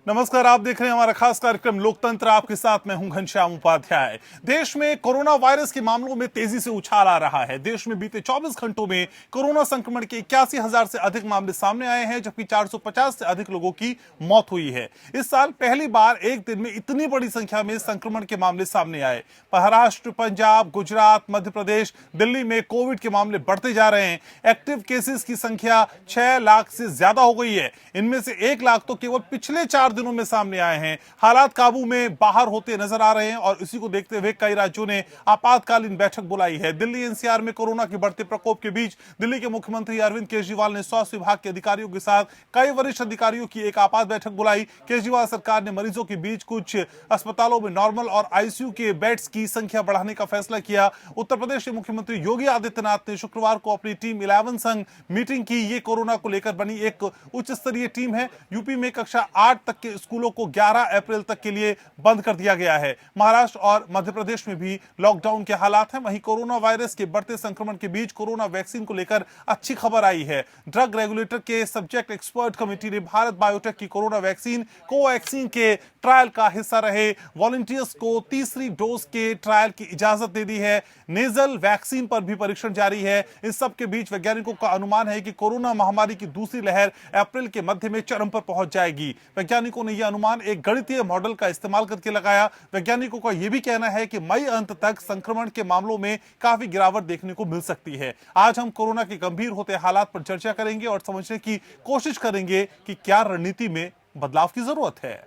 नमस्कार, आप देख रहे हैं हमारा खास कार्यक्रम लोकतंत्र। आपके साथ मैं हूं घनश्याम उपाध्याय। देश में कोरोना वायरस के मामलों में तेजी से उछाल आ रहा है। देश में बीते 24 घंटों में कोरोना संक्रमण के 81,000 से अधिक मामले सामने आए हैं, जबकि 450 से अधिक लोगों की मौत हुई है। इस साल पहली बार एक दिन में इतनी बड़ी संख्या में संक्रमण के मामले सामने आए। महाराष्ट्र, पंजाब, गुजरात, मध्य प्रदेश, दिल्ली में कोविड के मामले बढ़ते जा रहे हैं। एक्टिव केसेस की संख्या 6 लाख से ज्यादा हो गई है। इनमें से 1 लाख तो केवल पिछले 4 दिनों में सामने आए हैं। हालात काबू में बाहर होते नजर आ रहे हैं और इसी को देखते हुए कई राज्यों ने आपातकालीन बैठक बुलाई है। दिल्ली एनसीआर में कोरोना के बढ़ते प्रकोप के बीच दिल्ली के मुख्यमंत्री अरविंद केजरीवाल ने स्वास्थ्य विभाग के अधिकारियों के साथ कई वरिष्ठ अधिकारियों की एक आपात बैठक बुलाई। केजरीवाल सरकार ने मरीजों के बीच कुछ अस्पतालों में नॉर्मल और आईसीयू के बेड्स की संख्या बढ़ाने का फैसला किया। उत्तर प्रदेश के मुख्यमंत्री योगी आदित्यनाथ ने शुक्रवार को अपनी टीम 11 संग मीटिंग की। ये कोरोना को लेकर बनी एक उच्च स्तरीय टीम है। यूपी में कक्षा 8 तक के स्कूलों को 11 अप्रैल तक के लिए बंद कर दिया गया है। महाराष्ट्र और मध्य प्रदेश में भी लॉकडाउन के हालात हैं। वहीं कोरोना वायरस के बढ़ते संक्रमण के बीच कोरोना वैक्सीन को लेकर अच्छी खबर आई है। ड्रग रेगुलेटर के सब्जेक्ट एक्सपर्ट कमेटी ने भारत बायोटेक की कोरोना वैक्सीन कोवैक्सीन के ट्रायल का हिस्सा रहे वॉलंटियर्स को तीसरी डोज के ट्रायल की इजाजत दे दी है। नेजल वैक्सीन पर भी परीक्षण जारी है। इस सब के बीच वैज्ञानिकों का अनुमान है कि कोरोना महामारी की दूसरी लहर अप्रैल के मध्य में चरम पर पहुंच जाएगी। वैज्ञानिकों ने यह अनुमान एक गणितीय मॉडल का इस्तेमाल करके लगाया। वैज्ञानिकों का यह भी कहना है कि मई अंत तक संक्रमण के मामलों में काफी गिरावट देखने को मिल सकती है। आज हम कोरोना के गंभीर होते हालात पर चर्चा करेंगे और समझने की कोशिश करेंगे कि क्या रणनीति में बदलाव की जरूरत है।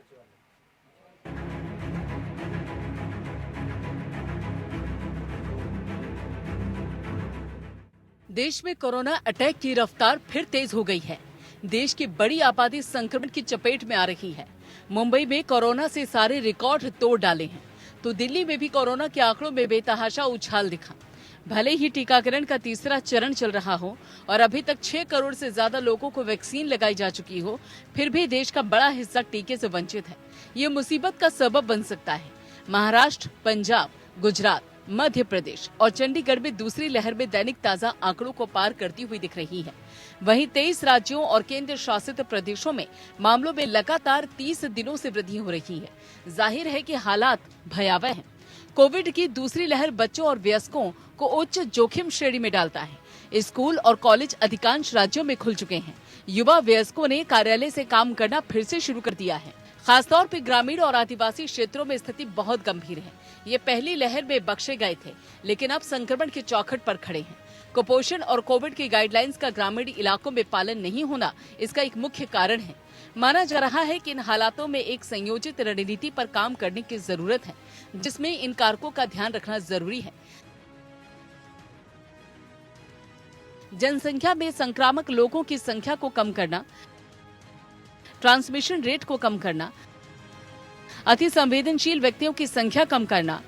देश में कोरोना अटैक की रफ्तार फिर तेज हो गई है। देश की बड़ी आबादी संक्रमण की चपेट में आ रही है। मुंबई में कोरोना से सारे रिकॉर्ड तोड़ डाले हैं, तो दिल्ली में भी कोरोना के आंकड़ों में बेतहाशा उछाल दिखा। भले ही टीकाकरण का तीसरा चरण चल रहा हो और अभी तक 6 करोड़ से ज्यादा लोगों को वैक्सीन लगाई जा चुकी हो, फिर भी देश का बड़ा हिस्सा टीके से वंचित है। ये मुसीबत का सबब बन सकता है। महाराष्ट्र, पंजाब, गुजरात, मध्य प्रदेश और चंडीगढ़ में दूसरी लहर में दैनिक ताजा आंकड़ों को पार करती हुई दिख रही है। वहीं 23 राज्यों और केंद्र शासित प्रदेशों में मामलों में लगातार 30 दिनों से वृद्धि हो रही है। जाहिर है कि हालात भयावह हैं। कोविड की दूसरी लहर बच्चों और वयस्कों को उच्च जोखिम श्रेणी में डालता है। स्कूल और कॉलेज अधिकांश राज्यों में खुल चुके हैं। युवा वयस्कों ने कार्यालय से काम करना फिर से शुरू कर दिया है। खासतौर पर ग्रामीण और आदिवासी क्षेत्रों में स्थिति बहुत गंभीर है। ये पहली लहर में बख्शे गए थे, लेकिन अब संक्रमण के चौखट पर खड़े हैं। कुपोषण और कोविड की गाइडलाइंस का ग्रामीण इलाकों में पालन नहीं होना इसका एक मुख्य कारण है। माना जा रहा है कि इन हालातों में एक संयोजित रणनीति पर काम करने की जरूरत है, जिसमें इन कारकों का ध्यान रखना जरूरी है। जनसंख्या में संक्रामक लोगों की संख्या को कम करना, ट्रांसमिशन रेट को कम करना, अति संवेदनशील व्यक्तियों की संख्या कम करना।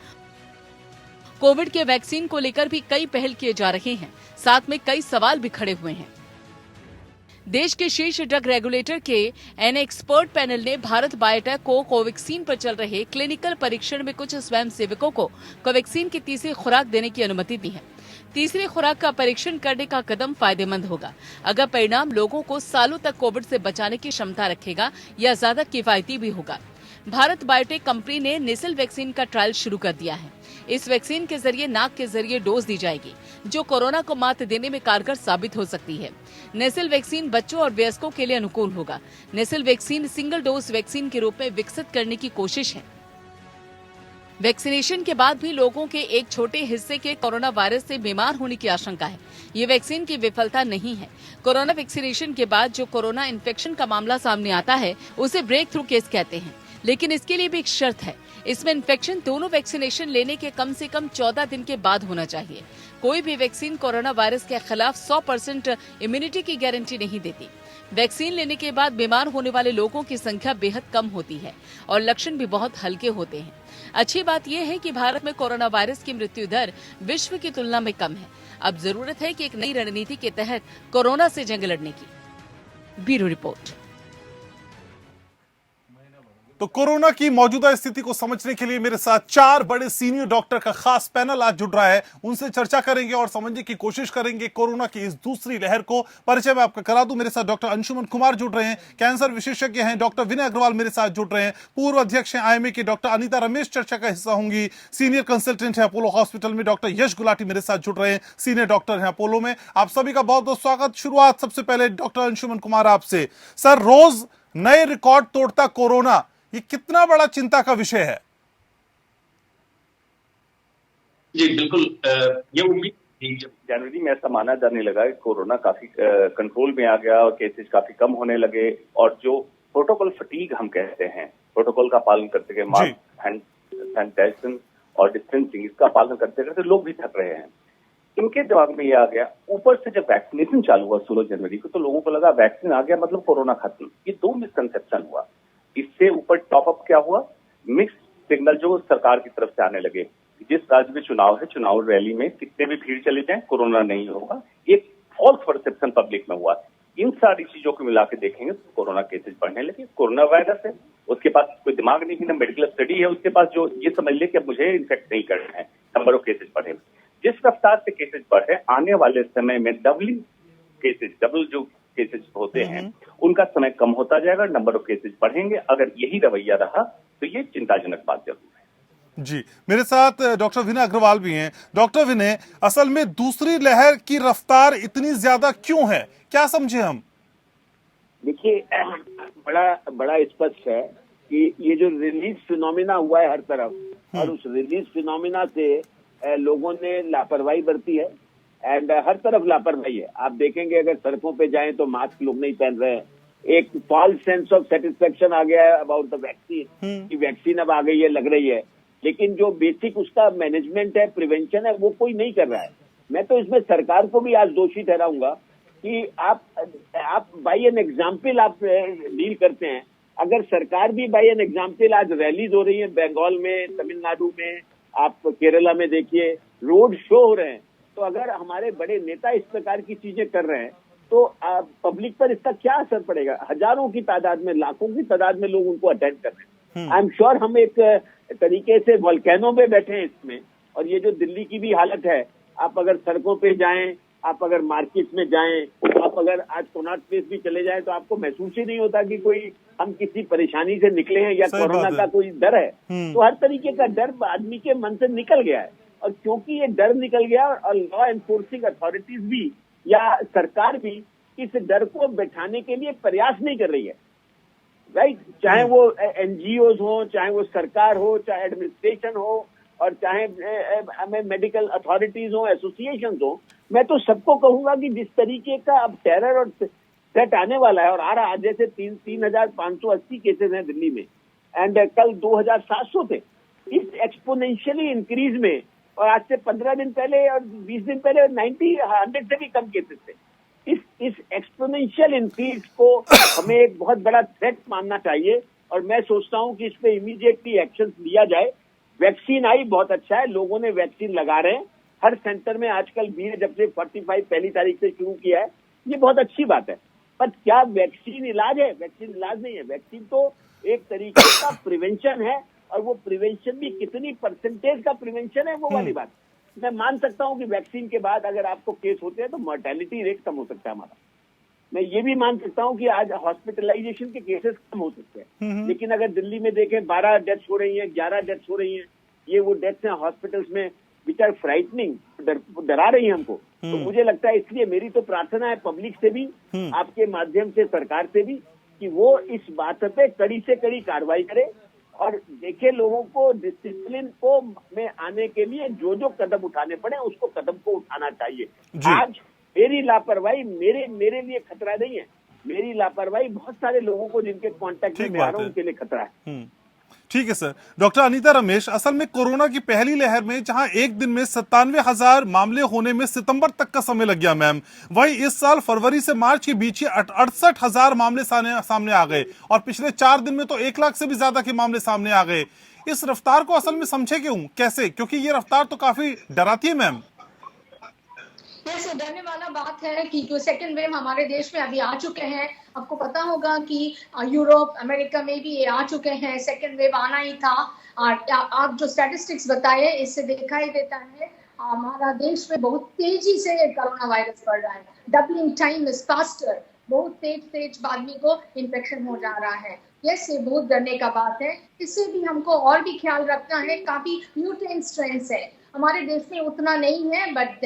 कोविड के वैक्सीन को लेकर भी कई पहल किए जा रहे हैं। साथ में कई सवाल भी खड़े हुए हैं। देश के शीर्ष ड्रग रेगुलेटर के एन एक्सपर्ट पैनल ने भारत बायोटेक को कोवैक्सीन पर चल रहे क्लिनिकल परीक्षण में कुछ स्वयंसेवकों को कोवैक्सीन की तीसरी खुराक देने की अनुमति दी है। तीसरी खुराक का परीक्षण करने का कदम फायदेमंद होगा अगर परिणाम लोगों को सालों तक कोविड से बचाने की क्षमता रखेगा या ज्यादा किफायती भी होगा। भारत बायोटेक कंपनी ने नेसल वैक्सीन का ट्रायल शुरू कर दिया है। इस वैक्सीन के जरिए नाक के जरिए डोज दी जाएगी, जो कोरोना को मात देने में कारगर साबित हो सकती है। नेसल वैक्सीन बच्चों और वयस्कों के लिए अनुकूल होगा। नेसल वैक्सीन सिंगल डोज वैक्सीन के रूप में विकसित करने की कोशिश है। वैक्सीनेशन के बाद भी लोगों के एक छोटे हिस्से के कोरोना वायरस से बीमार होने की आशंका है। ये वैक्सीन की विफलता नहीं है। कोरोना वैक्सीनेशन के बाद जो कोरोना इन्फेक्शन का मामला सामने आता है, उसे ब्रेक थ्रू केस कहते हैं। लेकिन इसके लिए भी एक शर्त है। इसमें इन्फेक्शन दोनों वैक्सीनेशन लेने के कम से कम 14 दिन के बाद होना चाहिए। कोई भी वैक्सीन कोरोना वायरस के खिलाफ 100% इम्यूनिटी की गारंटी नहीं देती। वैक्सीन लेने के बाद बीमार होने वाले लोगों की संख्या बेहद कम होती है और लक्षण भी बहुत हल्के होते हैं। अच्छी बात यह है कि भारत में कोरोना वायरस की मृत्यु दर विश्व की तुलना में कम है। अब जरूरत है कि एक नई रणनीति के तहत कोरोना से जंग लड़ने की। Bureau report. तो कोरोना की मौजूदा स्थिति को समझने के लिए मेरे साथ 4 बड़े सीनियर डॉक्टर का खास पैनल आज जुड़ रहा है। उनसे चर्चा करेंगे और समझने की कोशिश करेंगे कोरोना की इस दूसरी लहर को। परिचय मैं आपका करा दूं, मेरे साथ डॉक्टर अंशुमन कुमार जुड़ रहे हैं, कैंसर विशेषज्ञ हैं। डॉक्टर विनय अग्रवाल मेरे साथ जुड़ रहे हैं, पूर्व अध्यक्ष हैं आईएमए की। डॉक्टर अनीता रमेश चर्चा का हिस्सा होंगी, सीनियर कंसल्टेंट है अपोलो हॉस्पिटल में। डॉक्टर यश गुलाटी मेरे साथ जुड़ रहे हैं, सीनियर डॉक्टर हैं अपोलो में। आप सभी का बहुत बहुत स्वागत। शुरुआत सबसे पहले डॉक्टर अंशुमन कुमार आपसे। सर, रोज नए रिकॉर्ड तोड़ता कोरोना, ये कितना बड़ा चिंता का विषय है? जी बिल्कुल, ये उम्मीद थी जब जनवरी में ऐसा माना जाने लगा कि कोरोना काफी कंट्रोल में आ गया और केसेस काफी कम होने लगे, और जो प्रोटोकॉल फटीग हम कहते हैं, प्रोटोकॉल का पालन करते हुए मास्क, हैंड सैनिटाइजेशन और डिस्टेंसिंग, इसका पालन करते करते लोग भी थक रहे हैं। इनके दिमाग में ये आ गया, ऊपर से जब वैक्सीनेशन चालू हुआ 16 जनवरी को, तो लोगों को लगा वैक्सीन आ गया मतलब कोरोना खत्म। ये 2 मिसकंसेप्शन हुआ। इससे ऊपर टॉप अप क्या हुआ, मिक्स सिग्नल जो सरकार की तरफ से आने लगे। जिस राज्य में चुनाव है, चुनाव रैली में कितने भी भीड़ चले जाए कोरोना नहीं होगा, एक फॉल्स परसेप्शन पब्लिक में हुआ। इन सारी चीजों को मिला के देखेंगे तो कोरोना केसेस बढ़ने लगे। कोरोना वायरस है, उसके पास कोई दिमाग नहीं है, ना मेडिकल स्टडी है उसके पास जो ये समझ ले कि अब मुझे इन्फेक्ट नहीं करना है। नंबर ऑफ केसेस बढ़े, जिस रफ्तार से केसेस बढ़े, आने वाले समय में डबल जो केसेस होते हैं उनका समय कम होता जाएगा, नंबर ऑफ केसेस बढ़ेंगे। अगर यही रवैया रहा तो ये चिंताजनक बात जरूर है। जी, मेरे साथ डॉक्टर विनय अग्रवाल भी हैं। डॉक्टर विनय, असल में दूसरी लहर की रफ्तार इतनी ज्यादा क्यों है, क्या समझे हम? देखिए, बड़ा स्पष्ट है कि ये जो रिलीज फिनोमिना हुआ है हर तरफ, और उस रिलीज फिनोमिना से लोगों ने लापरवाही बरती है, एंड हर तरफ लापरवाही है। आप देखेंगे अगर सड़कों पे जाएं तो मास्क लोग नहीं पहन रहे हैं। एक फॉल्स सेंस ऑफ सेटिस्फेक्शन आ गया है अबाउट द वैक्सीन, कि वैक्सीन अब आ गई है, लग रही है, लेकिन जो बेसिक उसका मैनेजमेंट है, प्रिवेंशन है, वो कोई नहीं कर रहा है। मैं तो इसमें सरकार को भी आज दोषी ठहराऊंगा कि आप बाई एन एग्जाम्पल आप डील करते हैं। अगर सरकार भी बाई एन एग्जाम्पल, आज रैलीज हो रही है बंगाल में, तमिलनाडु में, आप केरला में देखिए रोड शो हो रहे हैं, तो अगर हमारे बड़े नेता इस प्रकार की चीजें कर रहे हैं तो पब्लिक पर इसका क्या असर पड़ेगा? हजारों की तादाद में, लाखों की तादाद में लोग उनको अटेंड कर रहे हैं। आई एम श्योर हम एक तरीके से वोल्केनो में बैठे हैं इसमें। और ये जो दिल्ली की भी हालत है, आप अगर सड़कों पे जाएं, आप अगर मार्केट में जाएं, आप अगर आज कोनॉट प्लेस भी चले जाएं, तो आपको महसूस ही नहीं होता कि कोई हम किसी परेशानी से निकले हैं या कोरोना का कोई डर है। तो हर तरीके का डर आदमी के मन से निकल गया है, और क्योंकि ये डर निकल गया और लॉ एनफोर्सिंग अथॉरिटीज भी या सरकार भी इस डर को बैठाने के लिए प्रयास नहीं कर रही है, राइट? चाहे वो एनजीओज हो, चाहे वो सरकार हो, चाहे एडमिनिस्ट्रेशन हो, और चाहे मेडिकल अथॉरिटीज हो, एसोसिएशन हो। मैं तो सबको कहूंगा कि जिस तरीके का अब टेरर और थ्रेट आने वाला है, और आ रहा, जैसे 3,580 केसेस हैं दिल्ली में, एंड कल 2,700 थे। इस एक्सपोनेंशियली इंक्रीज में, और आज से 15 दिन पहले और 20 दिन पहले 100 से भी कम केसेस थे। इस एक्सपोनेंशियल इंक्रीज को हमें एक बहुत बड़ा थ्रेट मानना चाहिए, और मैं सोचता हूं कि इस पे इमीडिएटली एक्शन लिया जाए। वैक्सीन आई, बहुत अच्छा है, लोगों ने वैक्सीन लगा रहे हैं हर सेंटर में आजकल भी, जब से 45 पहली तारीख से शुरू किया है, ये बहुत अच्छी बात है। पर क्या वैक्सीन इलाज है? वैक्सीन इलाज नहीं है। वैक्सीन तो एक तरीके का प्रिवेंशन है, और वो प्रिवेंशन भी कितनी परसेंटेज का प्रिवेंशन है, वो वाली बात। मैं मान सकता हूं कि वैक्सीन के बाद अगर आपको केस होते हैं तो मोर्टेलिटी रेट कम हो सकता है हमारा। मैं ये भी मान सकता हूं कि आज हॉस्पिटलाइजेशन के केसेस कम हो सकते हैं, लेकिन अगर दिल्ली में देखें 12 डेथ्स हो रही हैं, 11 डेथ्स हो रही हैं, ये वो डेथ्स हैं हॉस्पिटल्स में विच आर फ्राइटनिंग, डरा रही है हमको। तो मुझे लगता है, इसलिए मेरी तो प्रार्थना है पब्लिक से भी, आपके माध्यम से सरकार से भी, कि वो इस बात पे कड़ी से कड़ी कार्रवाई करे, और देखे लोगों को डिसिप्लिन को में आने के लिए जो जो कदम उठाने पड़े उसको कदम को उठाना चाहिए। आज मेरी लापरवाही मेरे लिए खतरा नहीं है, मेरी लापरवाही बहुत सारे लोगों को जिनके कांटेक्ट में आ रहा हूं उनके लिए खतरा है। ठीक है सर। डॉक्टर अनीता रमेश, असल में कोरोना की पहली लहर में जहां एक दिन में 97,000 मामले होने में सितंबर तक का समय लग गया मैम, वही इस साल फरवरी से मार्च के बीच ही 68,000 मामले सामने आ गए, और पिछले 4 दिन में तो 1 लाख से भी ज्यादा के मामले सामने आ गए। इस रफ्तार को असल में समझे क्यों, कैसे? क्योंकि ये रफ्तार तो काफी डराती है मैम। वैसे डरने वाला बात है कि जो सेकेंड वेव हमारे देश में अभी आ चुके हैं। आपको पता होगा कि यूरोप, अमेरिका में भी ये आ चुके हैं, सेकेंड वेव आना ही था। और आप जो स्टैटिस्टिक्स बताए, इससे दिखाई देता है हमारा देश में बहुत तेजी से कोरोना वायरस बढ़ रहा है। डबलिंग टाइम इज फास्टर, बहुत तेज आदमी को इन्फेक्शन हो जा रहा है। ये बहुत डरने का बात है। इससे भी हमको और भी ख्याल रखना है, काफी म्यूटेंट स्ट्रेन्स है हमारे देश में, उतना नहीं है बट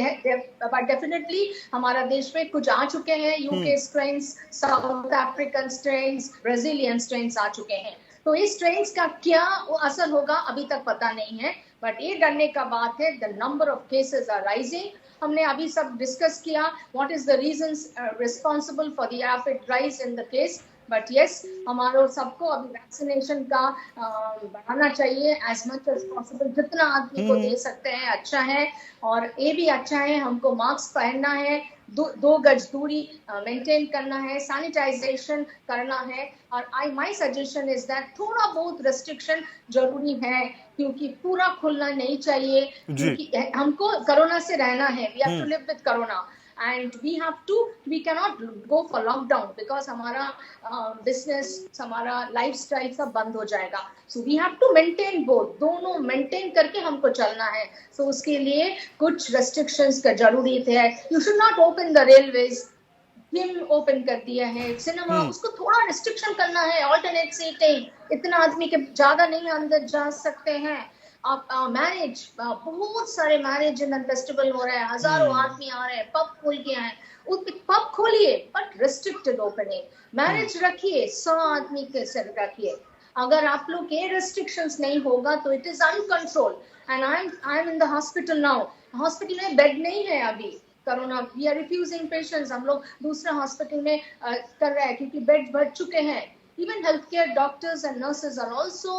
डेफिनेटली हमारा देश में कुछ आ चुके हैं। UK strains, South African strains, Brazilian strains आ चुके हैं। तो इस स्ट्रेन्स का क्या असर होगा अभी तक पता नहीं है, बट ये डरने का बात है। The number of cases are rising. हमने अभी सब डिस्कस किया what is the reasons responsible for the rapid rise in the case. But yes, हमारे सबको अभी वैक्सीनेशन का बढ़ाना चाहिए एज मच एज पॉसिबल। जितना आदमी को दे सकते हैं अच्छा है। और ये भी अच्छा है, हमको मास्क पहनना है, दो गज दूरी मेंटेन करना है, सैनिटाइजेशन करना है। और माय सजेशन इज दैट थोड़ा बहुत रेस्ट्रिक्शन जरूरी है, क्योंकि पूरा खुलना नहीं चाहिए। क्योंकि हमको कोरोना से रहना है, we have to live with corona and we cannot go for lockdown because हमारा बिजनेस, हमारा लाइफस्टाइल सब बंद हो जाएगा। So we have to maintain both, दोनों मेंटेन करके हमको चलना है। सो उसके लिए कुछ रेस्ट्रिक्शंस का जरूरी है। You should not open the railways, gym open कर दिया है, सिनेमा, उसको थोड़ा रिस्ट्रिक्शन करना है। ऑल्टरनेट सीटिंग, इतना आदमी के ज्यादा नहीं अंदर जा सकते हैं। आप मैरिज, बहुत सारे मैरिज एंड फेस्टिवल हो रहे हैं, हजारों आदमी आ रहे हैं, पब खोल के आए, पब खोलिए बट रिस्ट्रिक्टेड ओपनिंग। मैरिज रखिए, 100 आदमी के सिर्फ रखिए। अगर आप लोग के रेस्ट्रिक्शंस नहीं होगा तो it is uncontrol. And I am in the hospital now. Hospital में बेड नहीं है अभी, corona, we are refusing patients. हम लोग दूसरे हॉस्पिटल में कर रहे हैं क्योंकि बेड भर चुके हैं। Even healthcare doctors and nurses are also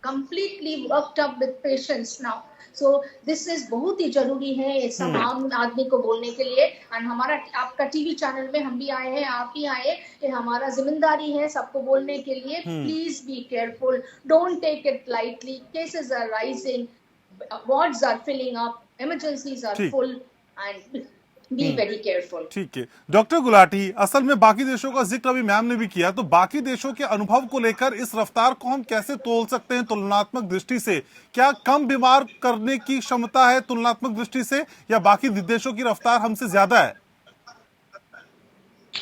completely worked up with patients now. So this is बहुत ही जरूरी है ये सब आम आदमी को बोलने के लिए। एंड हमारा, आपका टीवी चैनल में हम भी आए हैं, आप भी आए, ये हमारा जिम्मेदारी है सबको बोलने के लिए। Please be careful, don't take it lightly. Cases are rising, wards are filling up, emergencies are full, and be very careful. ठीक है डॉक्टर गुलाटी, असल में बाकी देशों का जिक्र अभी मैम ने भी किया, तो बाकी देशों के अनुभव को लेकर इस रफ्तार को हम कैसे तोल सकते हैं तुलनात्मक दृष्टि से? क्या कम बीमार करने की क्षमता है तुलनात्मक दृष्टि से, या बाकी देशों की रफ्तार हमसे ज्यादा है?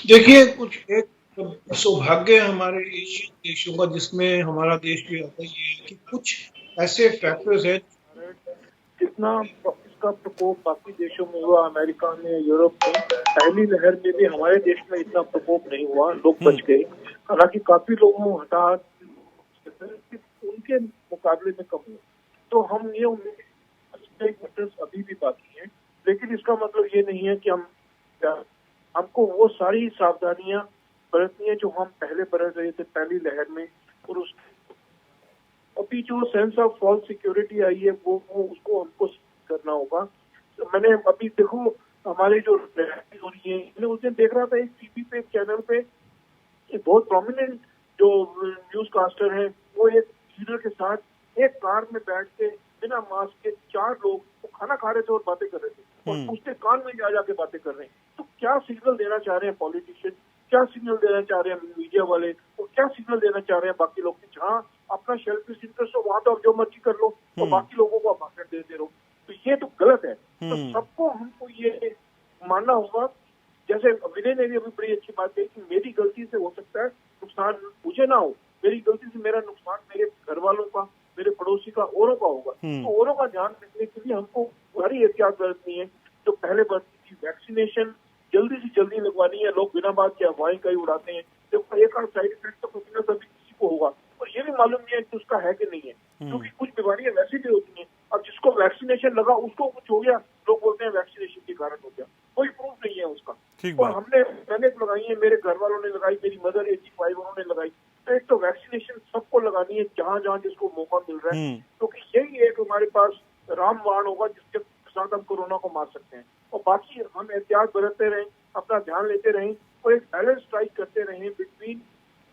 देखिए, कुछ एक सौभाग्य है हमारे एशियन देशों का, जिसमें हमारा देश भी आता है कि कुछ ऐसे फैक्टर्स हैं जितना इसका प्रकोप बाकी देशों में हुआ, अमेरिका में, यूरोप में, पहली लहर में भी हमारे देश में इतना प्रकोप नहीं हुआ, लोग बच गए। हालांकि काफी लोगों को हताहत उनके मुकाबले में कम हुआ। तो हम ये उम्मीद अभी भी बाकी है, लेकिन इसका मतलब ये नहीं है कि हमको वो सारी सावधानियां बरतनी है जो हम पहले बरत रहे थे पहली लहर में। और अभी जो सेंस ऑफ फॉल्स सिक्योरिटी आई है वो उसको हमको करना होगा। तो मैंने अभी देखो हमारे जो हो रही है, मैंने उस दिन देख रहा था एक टीवी पे, एक चैनल पे, एक बहुत प्रोमिनेंट जो न्यूज कास्टर है, वो एक लीडर के साथ एक कार में बैठ के बिना मास्क के 4 लोग वो खाना खा रहे थे और बातें कर रहे थे और उसके कान में जा के बातें कर रहे हैं। तो क्या सिग्नल देना चाह रहे हैं पॉलिटिशियन, क्या सिग्नल देना चाह रहे हैं मीडिया वाले, और क्या सिग्नल देना चाह रहे हैं बाकी लोग? जहाँ अपना सेल्फिश इंटरेस्ट हो वहां तो आप जो मर्जी कर लो और बाकी लोगों को आप भाषण देते रहो, तो ये तो गलत है। तो सबको हमको ये मानना होगा। जैसे विनय ने भी अभी बड़ी अच्छी बात कही कि मेरी गलती से हो सकता है नुकसान मुझे ना हो, मेरी गलती से मेरा नुकसान मेरे घर वालों का, मेरे पड़ोसी का, औरों का होगा। तो औरों का ध्यान रखने के लिए हमको बड़ी एहतियात बरतनी है। जो पहले बरती थी वैक्सीनेशन जल्दी से जल्दी लगवानी है। लोग बिना बात के अफवाहें कई उड़ाते हैं, देखो एक आध साइड इफेक्ट तो कभी ना कभी किसी को होगा, और ये भी मालूम नहीं है कि उसका है कि नहीं है, क्योंकि कुछ बीमारियां वैसी भी होती हैं। अब जिसको वैक्सीनेशन लगा उसको कुछ हो गया, लोग बोलते हैं वैक्सीनेशन के कारण हो गया, कोई प्रूफ नहीं है उसका। और मैंने लगाई है, मेरे घर वालों ने लगाई, मेरी मदर 85 उन्होंने लगाई। तो एक तो वैक्सीनेशन सबको लगानी है जहां जहां जिसको मौका मिल रहा है, क्योंकि यही एक हमारे पास रामबाण होगा जिसके साथ हम कोरोना को मार सकते हैं। और बाकी हम एहतियात बरतते रहें, अपना ध्यान लेते रहें और एक बैलेंस स्ट्राइक करते रहें बिटवीन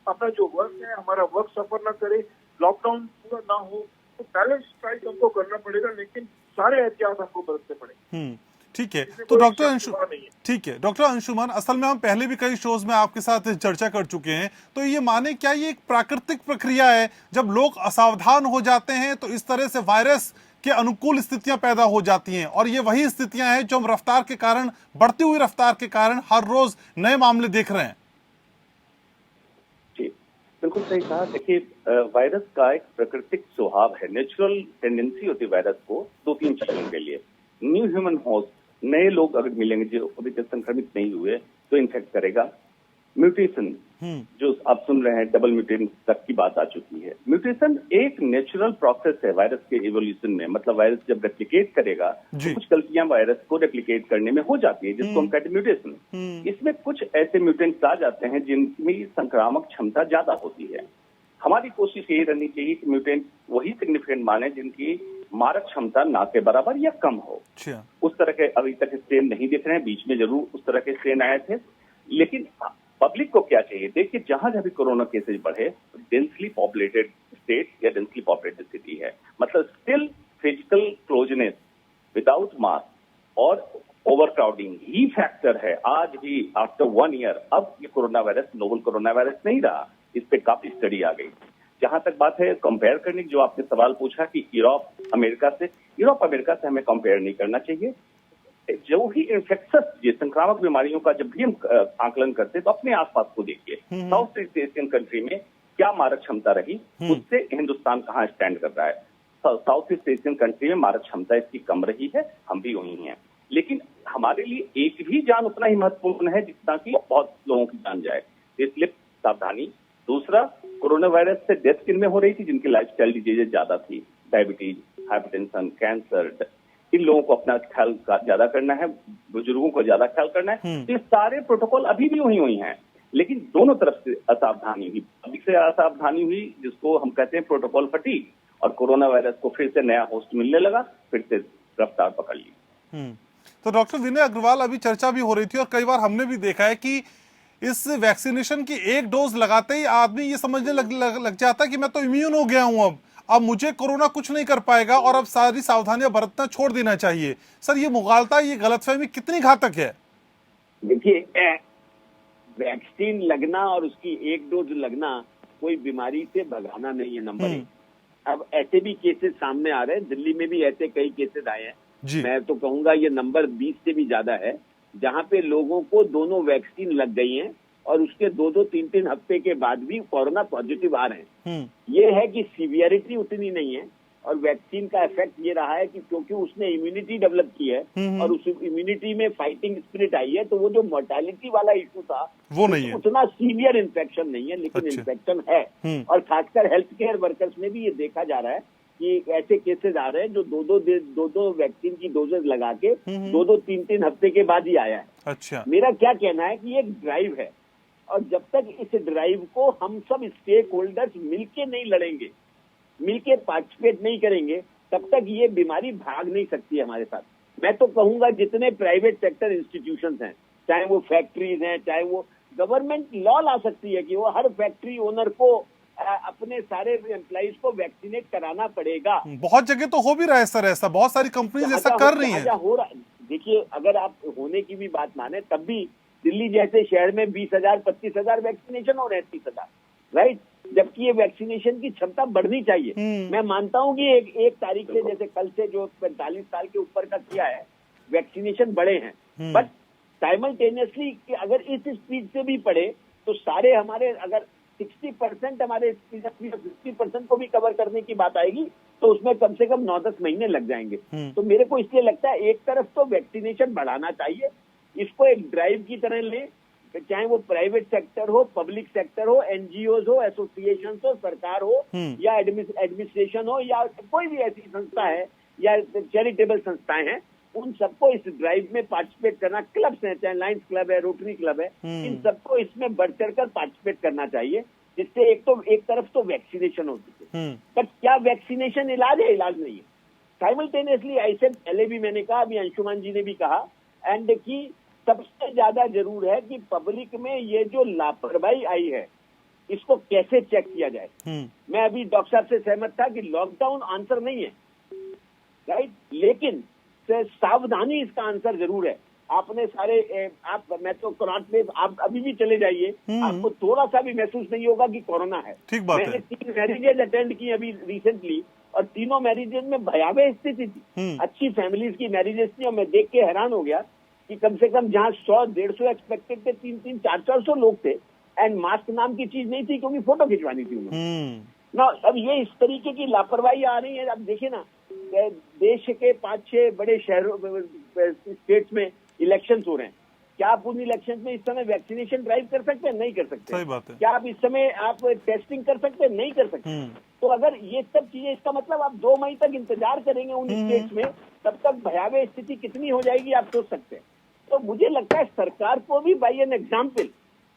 अपना जो वर्क है, हमारा वर्क सफर ना करे, लॉकडाउन पूरा ना हो, तो बैलेंस स्ट्राइक हमको करना पड़ेगा, लेकिन सारे एहतियात हमको बरतने पड़ेंगे। ठीक है, तो डॉक्टर अंशु, ठीक है डॉक्टर अंशुमान, असल में हम पहले भी कई शोज में आपके साथ चर्चा कर चुके हैं, तो ये माने क्या ये एक प्राकृतिक प्रक्रिया है, जब लोग असावधान हो जाते हैं तो इस तरह से वायरस के अनुकूल स्थितियां पैदा हो जाती हैं, और ये वही स्थितियां हैं जो हम रफ्तार के कारण, बढ़ती हुई रफ्तार के कारण हर रोज नए मामले देख रहे हैं। जी बिल्कुल सही कहा। देखिए, वायरस का एक प्राकृतिक स्वभाव है, नेचुरल टेंडेंसी होती है वायरस को 2-3 चीजों के लिए। न्यू ह्यूमन होस्ट, नए लोग अगर मिलेंगे जो अभी तक संक्रमित नहीं हुए तो इन्फेक्ट करेगा। म्यूटेशन, जो आप सुन रहे हैं, डबल म्यूटेशन तक की बात आ चुकी है। म्यूटेशन एक नेचुरल प्रोसेस है वायरस के इवोल्यूशन में, मतलब वायरस जब रेप्लिकेट करेगा तो कुछ गलतियां वायरस को रेप्लिकेट करने में हो जाती है, जिसको हम कहते हैं म्यूटेशन। इसमें कुछ ऐसे म्यूटेंट्स आ जाते हैं जिनमें संक्रामक क्षमता ज्यादा होती है। हमारी कोशिश यही रहनी चाहिए कि म्यूटेंट वही सिग्निफिकेंट माने जिनकी मारक क्षमता ना के बराबर या कम हो। उस तरह के अभी तक स्ट्रेन नहीं दिख रहे हैं, बीच में जरूर उस तरह के स्ट्रेन आए थे। लेकिन पब्लिक को क्या चाहिए, देखिए जहां जहां भी कोरोना केसेज बढ़े, डेंसली पॉपुलेटेड स्टेट या डेंसली पॉपुलेटेड सिटी है, मतलब still physical closeness without mask और ओवर क्राउडिंग ही फैक्टर है। आज भी आफ्टर 1 ईयर अब ये corona virus novel corona virus नहीं रहा, इस पे काफी स्टडी आ गई। जहां तक बात है कंपेयर करने की, जो आपने सवाल पूछा कि यूरोप अमेरिका से हमें कंपेयर नहीं करना चाहिए। जो ही इन्फेक्शस, ये संक्रामक बीमारियों का जब भी हम आकलन करते हैं तो अपने आसपास को देखिए, साउथ ईस्ट एशियन कंट्री में क्या मारक क्षमता रही, उससे हिंदुस्तान कहाँ स्टैंड कर रहा है। साउथ ईस्ट एशियन कंट्री में मारक क्षमता इसकी कम रही है, हम भी वही हैं। लेकिन हमारे लिए एक भी जान उतना ही महत्वपूर्ण है जितना कि बहुत लोगों की जान जाए, इसलिए सावधानी। दूसरा, कोरोना वायरस से डेथ किन में हो रही थी, जिनकी लाइफस्टाइल डिजीजेज ज्यादा थी, डायबिटीज, हाइपरटेंशन, कैंसर, इन लोगों को अपना ख्याल ज्यादा करना है, बुजुर्गों को ज्यादा ख्याल करना है। तो ये सारे प्रोटोकॉल अभी भी वही हैं, लेकिन दोनों तरफ से असावधानी हुई, पब्लिक से असावधानी हुई, जिसको हम कहते हैं प्रोटोकॉल फटीग, और कोरोना वायरस को फिर से नया होस्ट मिलने लगा, फिर से रफ्तार पकड़ ली। तो डॉक्टर विनय अग्रवाल, अभी चर्चा भी हो रही थी और कई बार हमने भी देखा है कि इस वैक्सीनेशन की एक डोज लगाते ही आदमी ये समझने लग जाता है कि मैं तो इम्यून हो गया हूं, अब मुझे कोरोना कुछ नहीं कर पाएगा और अब सारी सावधानियां बरतना छोड़ देना चाहिए। सर, ये मुगालता, ये गलतफहमी कितनी घातक है? देखिए, वैक्सीन लगना और उसकी एक डोज लगना कोई बीमारी से भगाना नहीं है, नंबर 1। अब ऐसे भी केसेस सामने आ रहे हैं, दिल्ली में भी ऐसे कई केसेस आए हैं। मैं तो कहूंगा ये नंबर 20 से भी ज्यादा है, जहां पे लोगों को दोनों वैक्सीन लग गई हैं और उसके 2-2, 3-3 हफ्ते के बाद भी कोरोना पॉजिटिव आ रहे हैं। ये है कि सीवियरिटी उतनी नहीं है, और वैक्सीन का इफेक्ट ये रहा है कि क्योंकि उसने इम्यूनिटी डेवलप की है और उस इम्यूनिटी में फाइटिंग स्पिरिट आई है, तो वो जो मोर्टेलिटी वाला इशू था वो नहीं है, उतना सीवियर इन्फेक्शन नहीं है, लेकिन इन्फेक्शन है। और खासकर हेल्थ केयर वर्कर्स में भी ये देखा जा रहा है कि ऐसे केसेस आ रहे हैं जो दो वैक्सीन की डोजेज लगा के 2-2, 3-3 हफ्ते के बाद ही आया है। अच्छा, मेरा क्या कहना है कि एक ड्राइव है, और जब तक इस ड्राइव को हम सब स्टेक होल्डर्स मिलके नहीं लड़ेंगे, मिलके पार्टिसिपेट नहीं करेंगे, तब तक ये बीमारी भाग नहीं सकती है हमारे साथ। मैं तो कहूंगा जितने प्राइवेट सेक्टर इंस्टीट्यूशंस हैं, चाहे वो फैक्ट्रीज हैं, चाहे वो गवर्नमेंट लॉ ला सकती है कि वो हर फैक्ट्री ओनर को अपने सारे एम्प्लॉइज को वैक्सीनेट कराना पड़ेगा। बहुत जगह तो हो भी रहा है सर, ऐसा बहुत सारी कंपनीज ऐसा कर रही हैं। हो रहा, देखिए अगर आप होने की भी बात माने, तब भी दिल्ली जैसे शहर में 20,000, 25,000 वैक्सीनेशन हो रहे हैं, 30,000, राइट, जबकि ये वैक्सीनेशन की क्षमता बढ़नी चाहिए। मैं मानता हूं कि एक तारीख से, जैसे कल से जो 45 साल के ऊपर का किया है, वैक्सीनेशन बढ़े हैं, बट साइमल्टेनियसली अगर इस स्पीड से भी पड़े तो सारे हमारे, अगर 60% हमारे 60% को भी कवर करने की बात आएगी तो उसमें कम से कम 9-10 महीने लग जाएंगे। तो मेरे को इसलिए लगता है एक तरफ तो वैक्सीनेशन बढ़ाना चाहिए, इसको एक ड्राइव की तरह लें, चाहे वो प्राइवेट सेक्टर हो, पब्लिक सेक्टर हो, एनजीओ हो, एसोसिएशन हो, सरकार हो या एडमिनिस्ट्रेशन हो, या कोई भी ऐसी संस्था है या चैरिटेबल संस्थाएं हैं, उन सबको इस ड्राइव में पार्टिसिपेट करना, क्लब्स हैं, चाहे लायंस क्लब है, रोटरी क्लब है, इन सबको इसमें बढ़ चढ़कर पार्टिसिपेट करना चाहिए, जिससे एक तरफ तो वैक्सीनेशन हो सके। पर क्या वैक्सीनेशन इलाज है? इलाज नहीं है। साइमल्टेनियसली ऐसे पहले भी मैंने कहा, अभी अंशुमान जी ने भी कहा, एंड की सबसे ज्यादा जरूर है कि पब्लिक में ये जो लापरवाही आई है इसको कैसे चेक किया जाए। मैं अभी डॉक्टर साहब से सहमत था कि लॉकडाउन आंसर नहीं है, राइट, लेकिन सावधानी इसका आंसर जरूर है। आपने सारे मैं तो कोरोना में आप अभी भी चले जाइए, आपको थोड़ा सा भी महसूस नहीं होगा कि कोरोना है। ठीक बात मैंने है। 3 मैरिजेज अटेंड की अभी रिसेंटली, और तीनों मैरिजेज में भयावह स्थिति थी। अच्छी फैमिलीज की मैरिजेज थी, और मैं देख के हैरान हो गया कि कम से कम जहाँ 100-150 एक्सपेक्टेड थे, 300-400 लोग थे, एंड मास्क नाम की चीज नहीं थी, क्योंकि फोटो खिंचवानी थी उन्होंने ना। अब ये इस तरीके की लापरवाही आ रही है। अब देखिए ना, देश के 5-6 बड़े शहरों स्टेट्स में इलेक्शंस हो रहे हैं। क्या आप उन इलेक्शंस में इस समय वैक्सीनेशन ड्राइव कर सकते हैं? नहीं कर सकते। सही बात है। क्या आप इस समय आप टेस्टिंग कर सकते हैं? नहीं कर सकते। तो अगर ये सब चीजें, इसका मतलब आप 2 मई तक इंतजार करेंगे उन स्टेट्स में, तब तक भयावह स्थिति कितनी हो जाएगी आप सोच सकते हैं। तो मुझे लगता है सरकार को भी बाई एन एग्जाम्पल,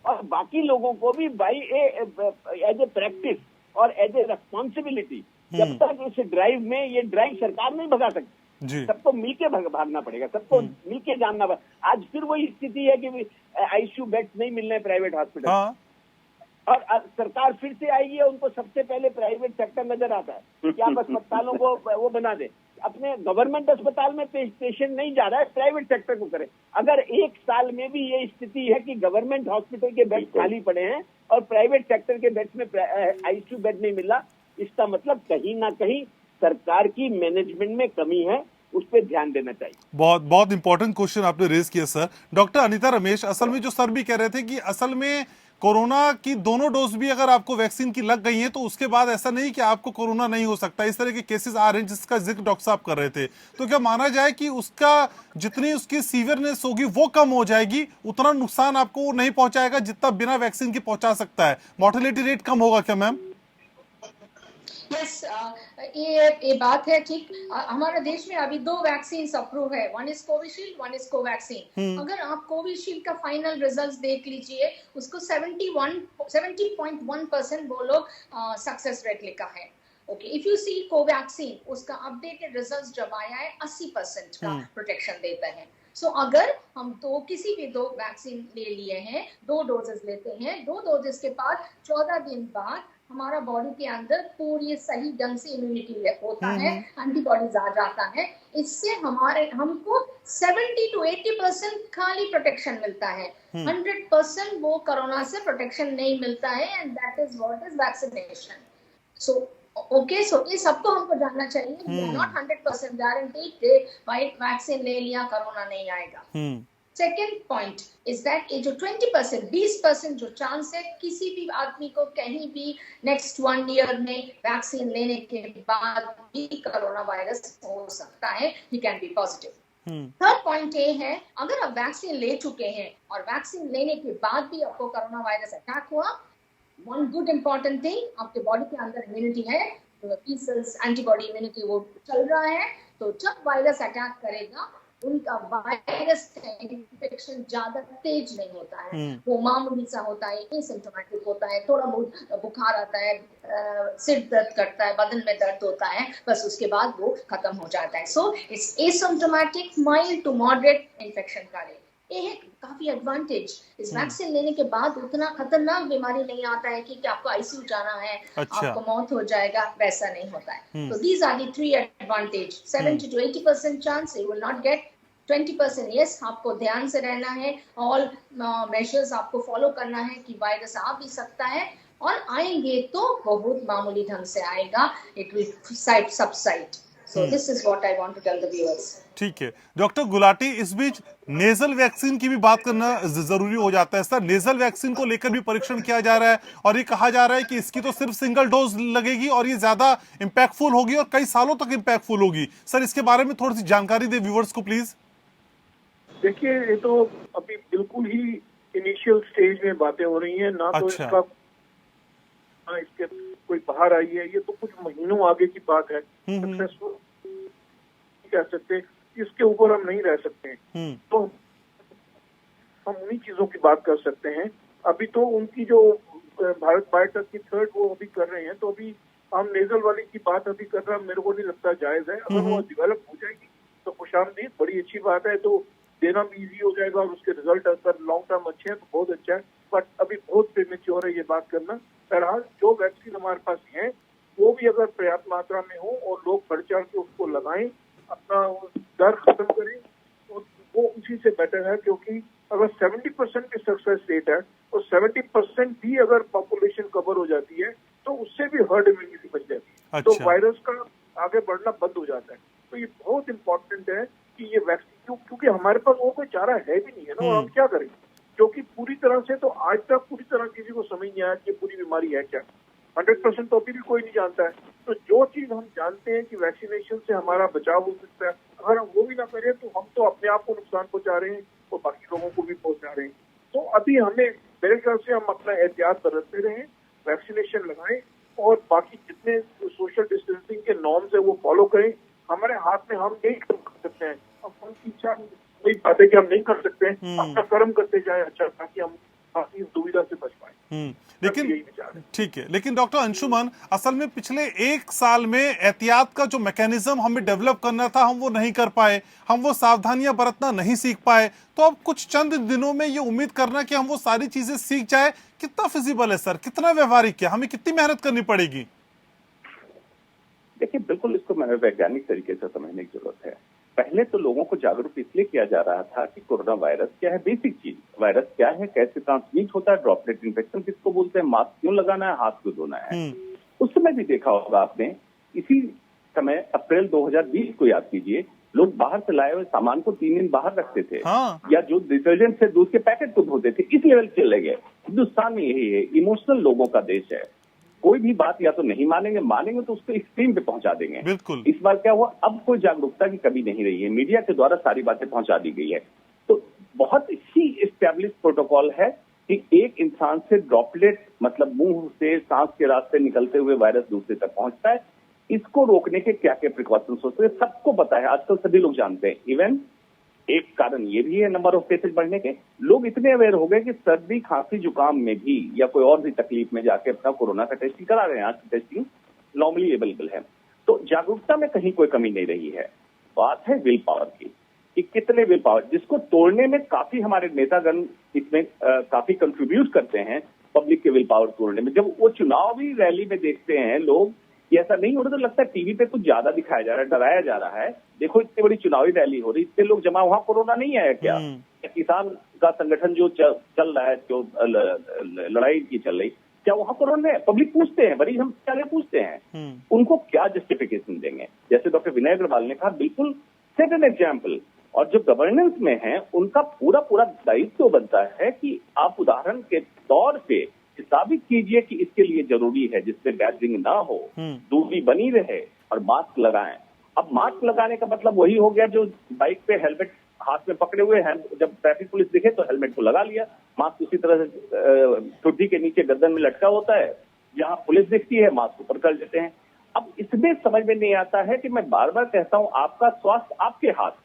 और बाकी लोगों को भी बाई एज ए प्रैक्टिस और एज ए रेस्पॉन्सिबिलिटी, जब तक इस ड्राइव में, ये ड्राइव सरकार नहीं भगा सकती, सबको मिलके भागना पड़ेगा, सबको मिलके जानना पड़ेगा। आज फिर वही स्थिति है कि आईसीयू बेड्स नहीं मिल रहे प्राइवेट हॉस्पिटल, और सरकार फिर से आएगी और उनको सबसे पहले प्राइवेट सेक्टर नजर आता है कि आप अस्पतालों को वो बना दे। अपने गवर्नमेंट अस्पताल में पेशेंट नहीं जा रहा है, प्राइवेट सेक्टर को करे। अगर 1 साल में भी ये स्थिति है कि गवर्नमेंट हॉस्पिटल के बेड खाली पड़े हैं और प्राइवेट सेक्टर के बेड्स में आईसीयू बेड नहीं मिल रहा, इसका मतलब कहीं ना कहीं सरकार की मैनेजमेंट में कमी है, उस पर ध्यान देना चाहिए। बहुत बहुत इंपॉर्टेंट क्वेश्चन आपने रेज किया सर। डॉक्टर अनीता रमेश, असल में जो सर भी कह रहे थे कि असल में कोरोना की दोनों डोज भी अगर आपको वैक्सीन की लग गई है तो उसके बाद ऐसा नहीं कि आपको कोरोना नहीं हो सकता। इस तरह के केसेस आ रहे हैं जिसका जिक्र डॉक्टर साहब कर रहे थे। तो क्या माना जाए कि उसका जितनी उसकी सीवियरनेस होगी वो कम हो जाएगी, उतना नुकसान आपको नहीं पहुंचाएगा जितना बिना वैक्सीन के पहुंचा सकता है? मोर्टेलिटी रेट कम होगा क्या मैम? यस, ये बात है ठीक। हमारे देश में अभी 2 वैक्सीन अप्रूव है, one is Covishield, one is Covaxin. अगर आप कोविशील्ड का फाइनल रिजल्ट्स देख लीजिए, उसको 70.1% वो लोग सक्सेस रेट लिखा है। Okay, if you see Covaxin, उसका अपडेटेड रिजल्ट्स जब आया है 80% का प्रोटेक्शन देता है। सो अगर हम किसी भी 2 वैक्सीन ले लिए हैं, 2 डोजेस लेते हैं, 2 डोजेस के बाद 14 दिन बाद हमारा बॉडी के अंदर पूरी सही ढंग से इम्यूनिटी होता है, एंटीबॉडीज आ जाता है। इससे हमको 70 to 80% खाली प्रोटेक्शन मिलता है, 100% वो कोरोना से प्रोटेक्शन नहीं मिलता है, and that is what is vaccination. So okay, so ये सबको हमको जानना चाहिए। नॉट 100% गारंटी वैक्सीन ले लिया कोरोना नहीं आएगा। सेकेंड पॉइंट इज दैट ये जो 20% जो चांस है किसी भी आदमी को कहीं भी नेक्स्ट 1 ईयर में वैक्सीन लेने के बाद भी कोरोना वायरस हो सकता है, he can be positive. Third point ये है, अगर आप वैक्सीन ले चुके हैं और वैक्सीन लेने के बाद भी आपको कोरोना वायरस अटैक हुआ, वन गुड इम्पॉर्टेंट थिंग, आपके बॉडी के अंदर इम्यूनिटी है, टी सेल्स एंटीबॉडी इम्यूनिटी वो चल रहा है। तो जब वायरस अटैक करेगा, उनका वायरस इन्फेक्शन ज्यादा तेज नहीं होता है, वो मामूली सा होता है, एसिम्प्टोमेटिक होता है, थोड़ा बहुत बुखार आता है, सिर दर्द करता है, बदन में दर्द होता है, बस उसके बाद वो खत्म हो जाता है। So it's asymptomatic mild to moderate infection का रेट, ये है काफी एडवांटेज। इस वैक्सीन लेने के बाद उतना खतरनाक बीमारी नहीं आता है कि आपको आईसीयू जाना है, आपको मौत हो जाएगा, वैसा नहीं होता है। तो these are the 3 advantage. 70 to 80% chance you will not get, 20% yes, आपको ध्यान से रहना है, ऑल मेजर्स आपको फॉलो करना है कि वायरस आ भी सकता है, और आएंगे तो बहुत मामूली ढंग से आएगा, it will subside. So this is what I want to tell the viewers. ठीक है डॉक्टर गुलाटी, इस बीच नेजल वैक्सीन की भी बात करना जरूरी हो जाता है। सर, नेजल वैक्सीन को लेकर भी परीक्षण किया जा रहा है और ये कहा जा रहा है कि इसकी तो सिर्फ सिंगल डोज लगेगी और ये ज्यादा इंपैक्टफुल होगी और कई सालों तक इंपैक्टफुल होगी। सर, इसके बारे में थोड़ी सी जानकारी दे व्यूअर्स को प्लीज। देखिए, ये तो अभी बिल्कुल ही इनिशियल स्टेज में बातें हो रही हैं ना। तो इसका इसके कोई बाहर आई है, ये तो कुछ महीनों आगे की बात है। सक्सेसफुल कह सकते, इसके ऊपर हम नहीं रह सकते। तो हम उन्हीं चीजों की बात कर सकते हैं। अभी तो उनकी जो भारत बायोटेक की 3rd वो अभी कर रहे हैं, तो अभी हम नेजल वाली की बात अभी कर रहे हैं, मेरे को नहीं लगता जायज है। अगर वो डेवलप हो जाएगी तो खुशामदीद, बड़ी अच्छी बात है, तो देना भी इजी हो जाएगा और उसके रिजल्ट अगर लॉन्ग टर्म अच्छे हैं तो बहुत अच्छा है। बट अभी बहुत प्रीमेच्योर है ये बात करना। बहरहाल जो वैक्सीन हमारे पास है वो भी अगर पर्याप्त मात्रा में हो और लोग बढ़ चढ़ के उसको लगाएं, अपना डर खत्म है, क्योंकि अगर 70% की सक्सेस रेट है तो 70% भी अगर पॉपुलेशन कवर हो जाती है तो उससे भी हर्ड इम्यूनिटी बन जाती है। तो वायरस का आगे बढ़ना बंद हो जाता है। तो ये बहुत इंपॉर्टेंट है कि ये वैक्सीन, क्योंकि हमारे पास वो कोई चारा है भी नहीं है ना, और हम क्या करें, क्योंकि पूरी तरह से तो आज तक पूरी तरह किसी को समझ नहीं आया कि पूरी बीमारी है क्या। 100% तो अभी भी कोई नहीं जानता है। तो जो चीज हम जानते हैं कि वैक्सीनेशन से हमारा बचाव हो सकता है, अगर हम वो भी ना करें तो हम तो अपने आप को नुकसान पहुंचा रहे हैं और बाकी लोगों को भी पहुंचा रहे हैं। तो अभी हमें, मेरे ख्याल से हम अपना एहतियात बरतते रहें, वैक्सीनेशन लगाएं और बाकी जितने सोशल डिस्टेंसिंग के नॉर्म्स है वो फॉलो करें। हमारे हाथ में, हम नहीं कर सकते हैं, अब हम इच्छा नहीं पाते कि हम नहीं कर सकते हैं, अपना कर्म करते जाए अच्छा, ताकि हम इस दुविधा से बच पाए। लेकिन ठीक है, लेकिन डॉक्टर अंशुमन, असल में पिछले 1 साल में एहतियात का जो मैकेनिज्म हमें डेवलप करना था हम वो नहीं कर पाए, हम वो सावधानियां बरतना नहीं सीख पाए। तो अब कुछ चंद दिनों में ये उम्मीद करना कि हम वो सारी चीजें सीख जाए, कितना फिजिबल है सर, कितना व्यवहारिक है, हमें कितनी मेहनत करनी पड़ेगी? देखिए, बिल्कुल इसको मनोवैज्ञानिक तरीके से समझने की जरूरत है। पहले तो लोगों को जागरूक इसलिए किया जा रहा था कि कोरोना वायरस क्या है, बेसिक चीज, वायरस क्या है, कैसे ट्रांसमिट होता है, ड्रॉपलेट इन्फेक्शन किसको बोलते हैं, मास्क क्यों लगाना है, हाथ क्यों धोना है। उस समय भी देखा होगा आपने, इसी समय अप्रैल 2020 को याद कीजिए, लोग बाहर से लाए हुए सामान को 3 दिन बाहर रखते थे, या जो डिटर्जेंट से दूध के पैकेट को धोते थे, इस लेवल चले गए। हिंदुस्तान में यही है, इमोशनल लोगों का देश है, कोई भी बात या तो नहीं मानेंगे तो उसको एक्सट्रीम पे पहुंचा देंगे। बिल्कुल। इस बार क्या हुआ, अब कोई जागरूकता की कमी नहीं रही है, मीडिया के द्वारा सारी बातें पहुंचा दी गई है। तो बहुत ही एस्टैब्लिश प्रोटोकॉल है कि एक इंसान से ड्रॉपलेट, मतलब मुंह से, सांस के रास्ते निकलते हुए वायरस दूसरे तक पहुंचता है। इसको रोकने के क्या क्या प्रिकॉशंस होते हैं सबको पता है, आजकल सभी लोग जानते हैं। इवन एक कारण ये भी है नंबर ऑफ केसेस बढ़ने के, लोग इतने अवेयर हो गए कि सर्दी, खांसी, जुकाम में भी या कोई और भी तकलीफ में जाके अपना कोरोना का टेस्टिंग करा रहे हैं। आज टेस्टिंग नॉर्मली अवेलेबल है। तो जागरूकता में कहीं कोई कमी नहीं रही है। बात है विल पावर की, कि कितने विल पावर, जिसको तोड़ने में काफी हमारे नेतागण इसमें काफी कंट्रीब्यूट करते हैं, पब्लिक के विल पावर तोड़ने में। जब वो चुनावी रैली में देखते हैं लोग कि ऐसा नहीं हो रहा, तो लगता है टीवी पे कुछ ज्यादा दिखाया जा रहा है, डराया जा रहा है। देखो, इतनी बड़ी चुनावी रैली हो रही, इतने लोग जमा, वहां कोरोना नहीं आया क्या? किसान का संगठन जो चल रहा है, जो लड़ाई की चल रही, क्या वहां कोरोना है? पब्लिक पूछते हैं, मरीज हम पहले पूछते हैं, उनको क्या जस्टिफिकेशन देंगे? जैसे डॉक्टर विनय अग्रवाल ने कहा, बिल्कुल सेट एन एग्जाम्पल। और जो गवर्नेंस में है उनका पूरा दायित्व बनता है कि आप उदाहरण के तौर पे साबित कीजिए कि इसके लिए जरूरी है, जिससे गैदरिंग ना हो, दूरी बनी रहे और मास्क लगाएं। अब मास्क लगाने का मतलब वही हो गया जो बाइक पे हेलमेट हाथ में पकड़े हुए हैं, जब ट्रैफिक पुलिस दिखे तो हेलमेट को लगा लिया, मास्क उसी तरह से ठुड्डी के नीचे गर्दन में लटका होता है, जहां पुलिस दिखती है मास्क ऊपर कर देते हैं। अब इसमें समझ में नहीं आता है कि मैं बार बार कहता हूं, आपका स्वास्थ्य आपके हाथ,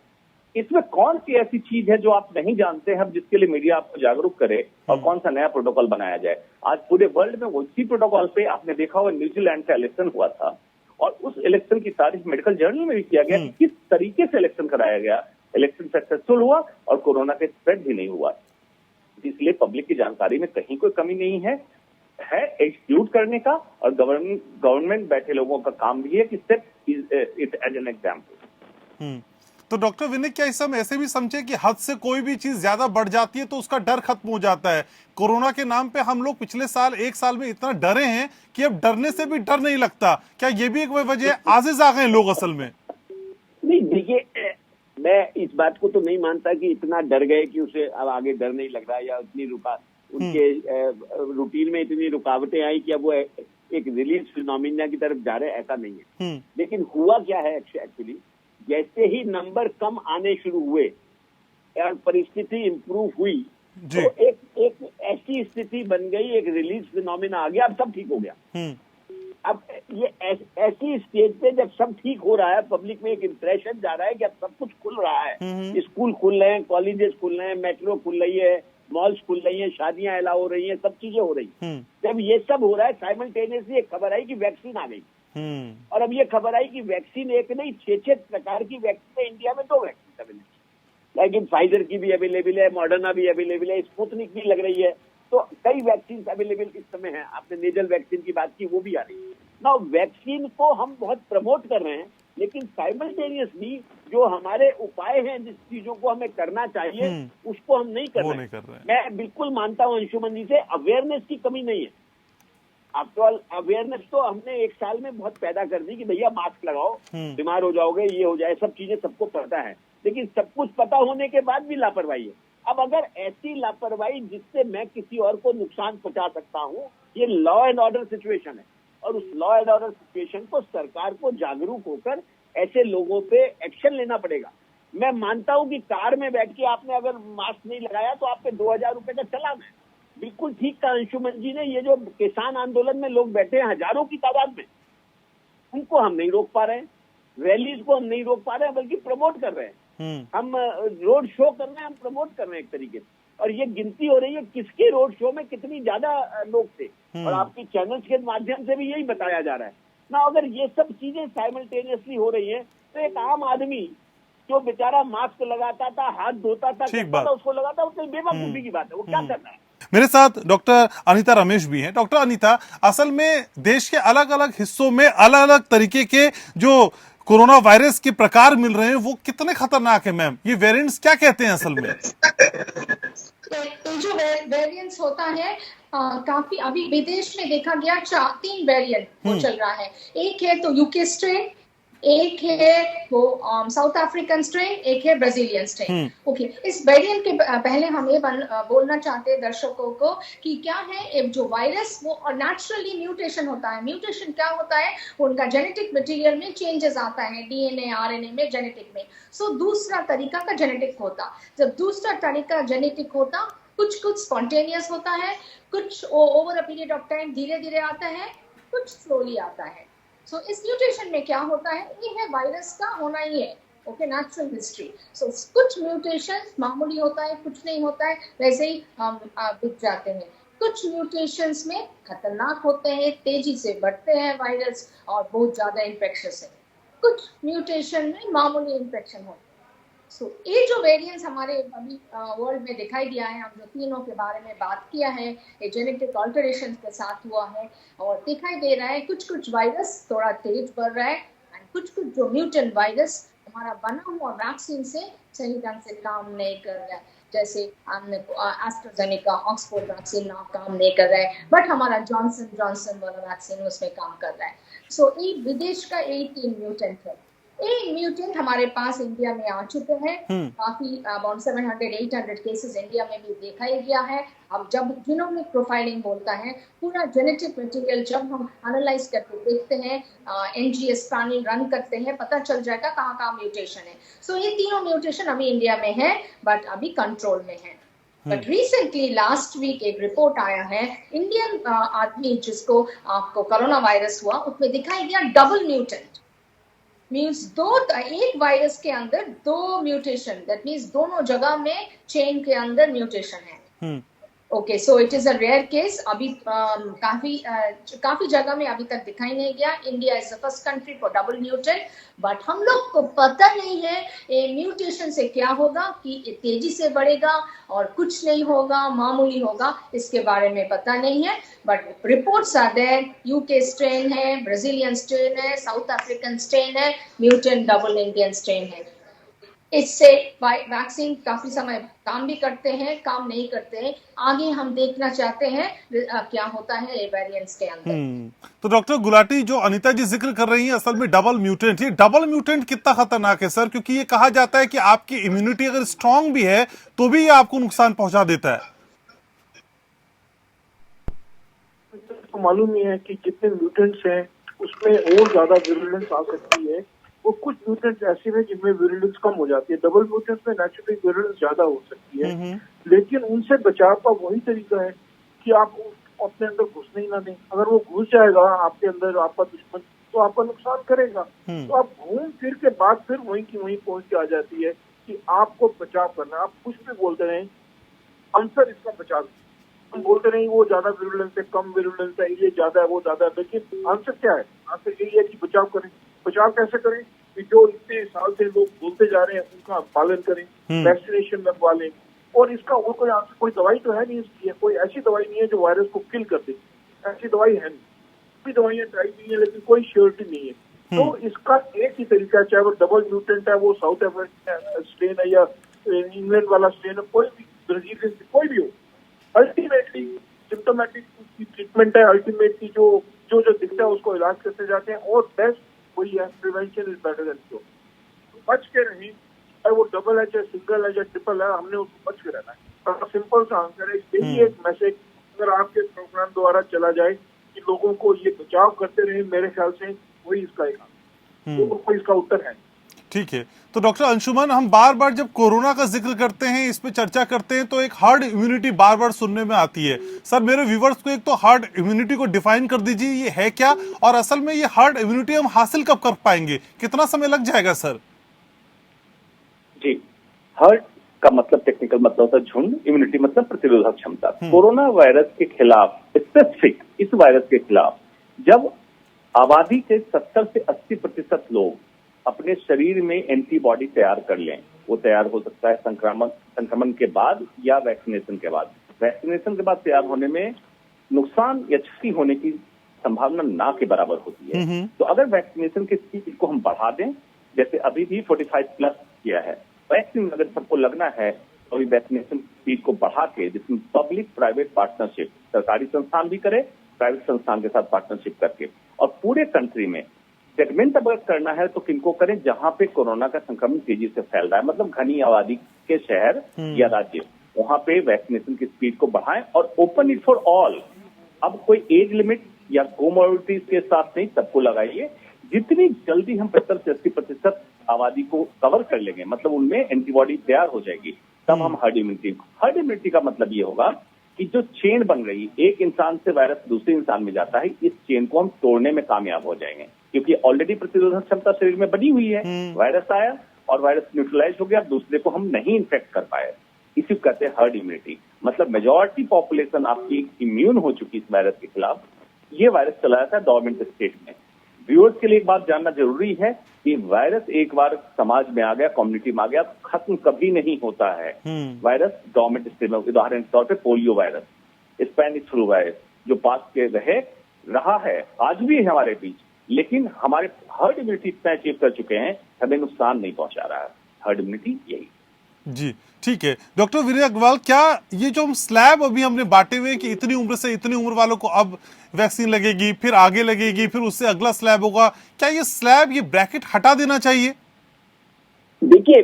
इसमें कौन सी ऐसी चीज है जो आप नहीं जानते हैं, जिसके लिए मीडिया आपको जागरूक करे, और कौन सा नया प्रोटोकॉल बनाया जाए। आज पूरे वर्ल्ड में उसी प्रोटोकॉल पे आपने देखा हुआ न्यूजीलैंड का इलेक्शन हुआ था, और उस इलेक्शन की तारीफ मेडिकल जर्नल में भी किया गया कि किस तरीके से इलेक्शन कराया गया, इलेक्शन सक्सेसफुल हुआ और कोरोना के स्प्रेड भी नहीं हुआ। इसलिए पब्लिक की जानकारी में कहीं कोई कमी नहीं है एग्जीक्यूट करने का, और गवर्नमेंट बैठे लोगों का काम भी है कि set it as an example. तो डॉक्टर विनय, क्या इस समय ऐसे भी समझे कि हद से कोई भी चीज ज्यादा बढ़ जाती है तो उसका डर खत्म हो जाता है? कोरोना के नाम पे हम लोग पिछले साल 1 साल में इतना डरे हैं कि अब डरने से भी डर नहीं लगता। क्या ये भी एक वजह है, आजिज आ गए लोग असल में? नहीं, देखिए, मैं इस बात को तो नहीं मानता कि इतना डर गए कि उसे अब आगे डर नहीं लग रहा, या उतनी उनके रूटीन में इतनी रुकावटें आई कि अब वो एक रिलीज फिनोमिना की तरफ जा रहे हैं, ऐसा नहीं है। लेकिन हुआ क्या है एक्चुअली, जैसे ही नंबर कम आने शुरू हुए और परिस्थिति इंप्रूव हुई, तो एक ऐसी स्थिति बन गई, एक रिलीज फिनोमिना आ गया, अब सब ठीक हो गया। अब ये ऐसी स्टेज पे जब सब ठीक हो रहा है, पब्लिक में एक इंप्रेशन जा रहा है कि अब सब कुछ खुल रहा है, स्कूल खुल रहे हैं, कॉलेजेस खुल रहे हैं, मेट्रो खुल रही है, मॉल्स खुल रही हैं, शादियां अलाउ हो रही हैं, सब चीजें हो रही हैं। जब ये सब हो रहा है, साइमल्टेनियसली एक खबर आई कि वैक्सीन आ गई, और अब ये खबर आई कि वैक्सीन एक नहीं 6 प्रकार की वैक्सीन है, इंडिया में 2 वैक्सीन अवेलेबल, लेकिन फाइजर की भी अवेलेबल है, मॉडर्ना भी अवेलेबल है, स्पुतनिक भी लग रही है, तो कई वैक्सीन अवेलेबल इस समय है। आपने नेजल वैक्सीन की बात की, वो भी आ रही है ना। वैक्सीन को हम बहुत प्रमोट कर रहे हैं, लेकिन साइमल्टेनियसली जो हमारे उपाय हैं, जिस चीजों को हमें करना चाहिए उसको हम नहीं कर वो रहे नहीं कर रहे हैं। मैं बिल्कुल मानता हूं अंशुमन जी से, अवेयरनेस की कमी नहीं है। आफ्टर ऑल अवेयरनेस तो हमने एक साल में बहुत पैदा कर दी कि भैया मास्क लगाओ, बीमार हो जाओगे, ये हो जाए, सब चीजें सबको पता है, लेकिन सब कुछ पता होने के बाद भी लापरवाही है। अब अगर ऐसी लापरवाही जिससे मैं किसी और को नुकसान पहुंचा सकता हूं, ये लॉ एंड ऑर्डर सिचुएशन है, और उस लॉ एंड ऑर्डर सिचुएशन को सरकार को जागरूक होकर ऐसे लोगों पे एक्शन लेना पड़ेगा। मैं मानता हूं कि कार में बैठ के आपने अगर मास्क नहीं लगाया तो आप पे 2000 रुपए का चालान है। बिल्कुल ठीक कहा अंशुमन जी ने, ये जो किसान आंदोलन में लोग बैठे हैं हजारों की तादाद में, उनको हम नहीं रोक पा रहे हैं, रैलीज को हम नहीं रोक पा रहे हैं, बल्कि प्रमोट कर रहे हैं। हम रोड शो कर रहे हैं, हम प्रमोट कर रहे हैं एक तरीके से, और ये गिनती हो रही है किसके रोड शो में कितनी ज्यादा लोग थे, और आपकी चैनल्स के माध्यम से भी यही बताया जा रहा है ना। अगर ये सब चीजें साइमल्टेनियसली हो रही है तो एक आम आदमी जो बेचारा मास्क लगाता था, हाथ धोता था, उसको लगाता, वो तो बेवकूफी की बात है, वो क्या कर रहा है। मेरे साथ डॉक्टर अनीता रमेश भी हैं। डॉक्टर अनीता, असल में देश के अलग अलग हिस्सों में अलग अलग तरीके के जो कोरोना वायरस के प्रकार मिल रहे हैं, वो कितने खतरनाक है मैम? ये वेरिएंट्स क्या कहते हैं असल में? जो वेरिएंट्स होता है काफी, अभी विदेश में देखा गया 3 वेरिएंट वो चल रहा है। एक है तो यूके स्ट्रेन, एक है वो साउथ अफ्रीकन स्ट्रेन, एक है ब्राजीलियन स्ट्रेन। ओके, इस वेरिएंट के पहले हम ये बोलना चाहते हैं दर्शकों को कि क्या है, जो वायरस वो नेचुरली म्यूटेशन होता है। म्यूटेशन क्या होता है, उनका जेनेटिक मटेरियल में चेंजेस आता है, डीएनए आरएनए में, जेनेटिक में। सो दूसरा तरीका का जेनेटिक होता, जब दूसरा तरीका जेनेटिक होता, कुछ स्पॉन्टेनियस होता है, कुछ over a period of time धीरे धीरे आता है, कुछ स्लोली आता है। सो इस म्यूटेशन में क्या होता है, ये है वायरस का होना ही है। Okay, natural history. सो कुछ म्यूटेशन मामूली होता है, कुछ नहीं होता है, वैसे ही हम बिक जाते हैं। कुछ म्यूटेशंस में खतरनाक होते हैं, तेजी से बढ़ते हैं वायरस और बहुत ज्यादा इन्फेक्शियस है। कुछ म्यूटेशन में मामूली इन्फेक्शन होता है। सो ये जो वेरिएंट्स हमारे अभी वर्ल्ड में दिखाई दिया है, हम जो तीनों के बारे में बात किया है, ये जेनेटिक ऑल्टरेशन के साथ हुआ है, और दिखाई दे रहा है कुछ वायरस थोड़ा तेज बढ़ रहा है, एंड कुछ जो म्यूटेंट वायरस हमारा बना हुआ वैक्सीन से सही ढंग से काम नहीं कर रहा है। जैसे हमने एस्ट्राजेनेका ऑक्सफोर्ड वैक्सीन काम नहीं कर रहा है, बट हमारा जॉनसन वाला वैक्सीन उसमें काम कर रहा है। सो ये विदेश का 18 म्यूटेंट है। ये म्यूटेंट हमारे पास इंडिया में आ चुके हैं, काफी अबाउट 700-800 केसेस इंडिया में भी देखा ही गया है। अब जब जीनोमिक प्रोफाइलिंग बोलता है, पूरा जेनेटिक मटेरियल जब हम एनालाइज करके देखते हैं, NGS पैनल रन करते हैं, पता चल जाएगा कहाँ म्यूटेशन है। सो ये तीनों म्यूटेशन अभी इंडिया में है, बट अभी कंट्रोल में है। बट रिसेंटली लास्ट वीक एक रिपोर्ट आया है, इंडियन आदमी जिसको आपको कोरोना वायरस हुआ, उसमें दिखाई दिया डबल म्यूटेंट। मीन्स एक वायरस के अंदर 2 म्यूटेशन, दैट मीन्स दोनों जगह में चेन के अंदर म्यूटेशन है। Okay, so it is a rare case. अभी काफी जगह में अभी तक दिखाई नहीं गया। India is the first country for double mutant, but हम लोग को पता नहीं है ये म्यूटेशन से क्या होगा, कि ये तेजी से बढ़ेगा और कुछ नहीं होगा, मामूली होगा, इसके बारे में पता नहीं है। But reports are there, UK strain है, ब्राजीलियन स्ट्रेन है, साउथ अफ्रीकन स्ट्रेन है, म्यूटेंट डबल इंडियन स्ट्रेन है। इससे वैक्सीन काफी समय काम भी करते हैं, काम नहीं करते हैं। आगे हम देखना चाहते हैं क्या होता है ये वेरिएंट्स के अंदर। तो डॉक्टर गुलाटी, जो अनीता जी जिक्र कर रही हैं, असल में डबल म्यूटेंट, ये डबल म्यूटेंट कितना खतरनाक है सर? क्योंकि ये कहा जाता है कि आपकी इम्यूनिटी अगर स्ट्रांग भी है तो भी ये आपको नुकसान पहुंचा देता है। तो मालूम ही है कि जितने म्यूटेंट्स हैं उसमें और ज्यादा विरुलेंस आ सकती है, वो कुछ म्यूटेंट्स ऐसे हैं जिनमें विरुलेंस कम हो जाती है। डबल म्यूटेंट्स में नेचुरली विरुलेंस ज्यादा हो सकती है, लेकिन उनसे बचाव का वही तरीका है कि आप अपने अंदर घुसने ही ना दें। अगर वो घुस जाएगा आपके अंदर, आपका दुश्मन, तो आपका नुकसान करेगा। तो आप घूम फिर के बाद फिर वहीं की वहीं पहुंच के आ जाती है कि आपको बचाव करना। आप कुछ भी बोलते रहें, आंसर इसका बचाव। हम बोलते नहीं वो ज्यादा विरुलेंस है, कम विरुलेंस है, ये ज्यादा है, वो ज्यादा है, लेकिन आंसर क्या है? आंसर यही है कि बचाव करें। बचाव कैसे करें? कि जो इतने साल से लोग बोलते जा रहे हैं उनका पालन करें, वैक्सीनेशन लगवा लें, और इसका और कोई आंसर, कोई दवाई तो है नहीं इसकी, कोई ऐसी दवाई नहीं है जो वायरस को किल कर दे, ऐसी दवाई है नहीं। भी दवाइयां ट्राई की है, लेकिन कोई श्योरिटी नहीं है। तो इसका एक ही तरीका है, चाहे वो डबल म्यूटेंट है, वो साउथ अफ्रीका स्ट्रेन है या इंग्लैंड वाला स्ट्रेन है, कोई भी ब्राजील से कोई भी हो, अल्टीमेटली सिम्टोमेटिक की ट्रीटमेंट है, अल्टीमेटली जो जो जो दिखता है उसको इलाज करते जाते हैं, और बेस्ट वही है, prevention is better than cure. तो बच के नहीं, चाहे वो डबल है, चाहे सिंगल है, चाहे ट्रिपल है, हमने उसको बच के रहना है। सिंपल सा आंसर है, यही एक मैसेज अगर आपके प्रोग्राम द्वारा चला जाए कि लोगों को ये बचाव करते रहे, मेरे ख्याल से वही इसका एक तो इसका उत्तर है। ठीक है, तो डॉक्टर अंशुमन, हम बार बार जब कोरोना का जिक्र करते हैं, इस पे चर्चा करते हैं, तो एक हर्ड इम्यूनिटी बार बार सुनने में आती है। सर, मेरे व्यूवर्स को एक तो हर्ड इम्यूनिटी को डिफाइन कर दीजिए, ये है क्या, और असल में ये हर्ड इम्यूनिटी हम हासिल कब कर पाएंगे, कितना समय लग जाएगा सर? जी, हर्ड का मतलब टेक्निकल मतलब होता है झुंड, इम्यूनिटी मतलब प्रतिरोधक क्षमता। कोरोना वायरस के खिलाफ, स्पेसिफिक इस वायरस के खिलाफ, जब आबादी के 70 से 80% लोग अपने शरीर में एंटीबॉडी तैयार कर लें, वो तैयार हो सकता है संक्रमण के बाद या वैक्सीनेशन के बाद। वैक्सीनेशन के बाद तैयार होने में नुकसान या क्षति होने की संभावना ना के बराबर होती है। तो अगर वैक्सीनेशन की स्पीड को हम बढ़ा दें, जैसे अभी भी 45 प्लस किया है, वैक्सीन अगर सबको लगना है तो अभी वैक्सीनेशन स्पीड को बढ़ा के, जिसमें पब्लिक प्राइवेट पार्टनरशिप, सरकारी संस्थान भी करे, प्राइवेट संस्थान के साथ पार्टनरशिप करके, और पूरे कंट्री में सेगमेंट अगर करना है तो किनको करें, जहां पे कोरोना का संक्रमण तेजी से फैल रहा है, मतलब घनी आबादी के शहर या राज्य, वहां पे वैक्सीनेशन की स्पीड को बढ़ाएं और ओपन इट फॉर ऑल। अब कोई एज लिमिट या कोमोर्बिडिटीज के साथ नहीं, सबको लगाइए। जितनी जल्दी हम 70 से 80% आबादी को कवर कर लेंगे, मतलब उनमें एंटीबॉडी तैयार हो जाएगी, तब हम हर्ड इम्यूनिटी का मतलब ये होगा कि जो चेन बन रही, एक इंसान से वायरस दूसरे इंसान में जाता है, इस चेन को हम तोड़ने में कामयाब हो जाएंगे, क्योंकि ऑलरेडी प्रतिरोधक क्षमता शरीर में बनी हुई है। वायरस आया और वायरस न्यूट्रलाइज हो गया, दूसरे को हम नहीं इन्फेक्ट कर पाए, इसी को कहते हैं हर्ड इम्यूनिटी। मतलब मेजॉरिटी पॉपुलेशन आपकी इम्यून हो चुकी इस वायरस के खिलाफ। ये वायरस चला जाता है डोरमेंट स्टेट में। व्यूअर्स के लिए एक बात जानना जरूरी है कि वायरस एक बार समाज में आ गया, कम्युनिटी में आ गया, खत्म कभी नहीं होता है। वायरस डोरमेंट स्टेट में, उदाहरण के तौर पर polio virus, Spanish flu virus, जो पास के रहा है, आज भी है हमारे बीच, लेकिन हमारे हर्ड इम्यूनिटी इतना अचीव कर चुके हैं, हमें नुकसान नहीं पहुंचा रहा है। हर्ड इम्यूनिटी यही। जी, ठीक है। डॉक्टर वीरे अग्रवाल, क्या ये जो हम स्लैब अभी हमने बांटे हुए कि इतनी उम्र से इतनी उम्र वालों को अब वैक्सीन लगेगी, फिर आगे लगेगी, फिर उससे अगला स्लैब होगा, क्या ये स्लैब, ये ब्रैकेट हटा देना चाहिए? देखिए,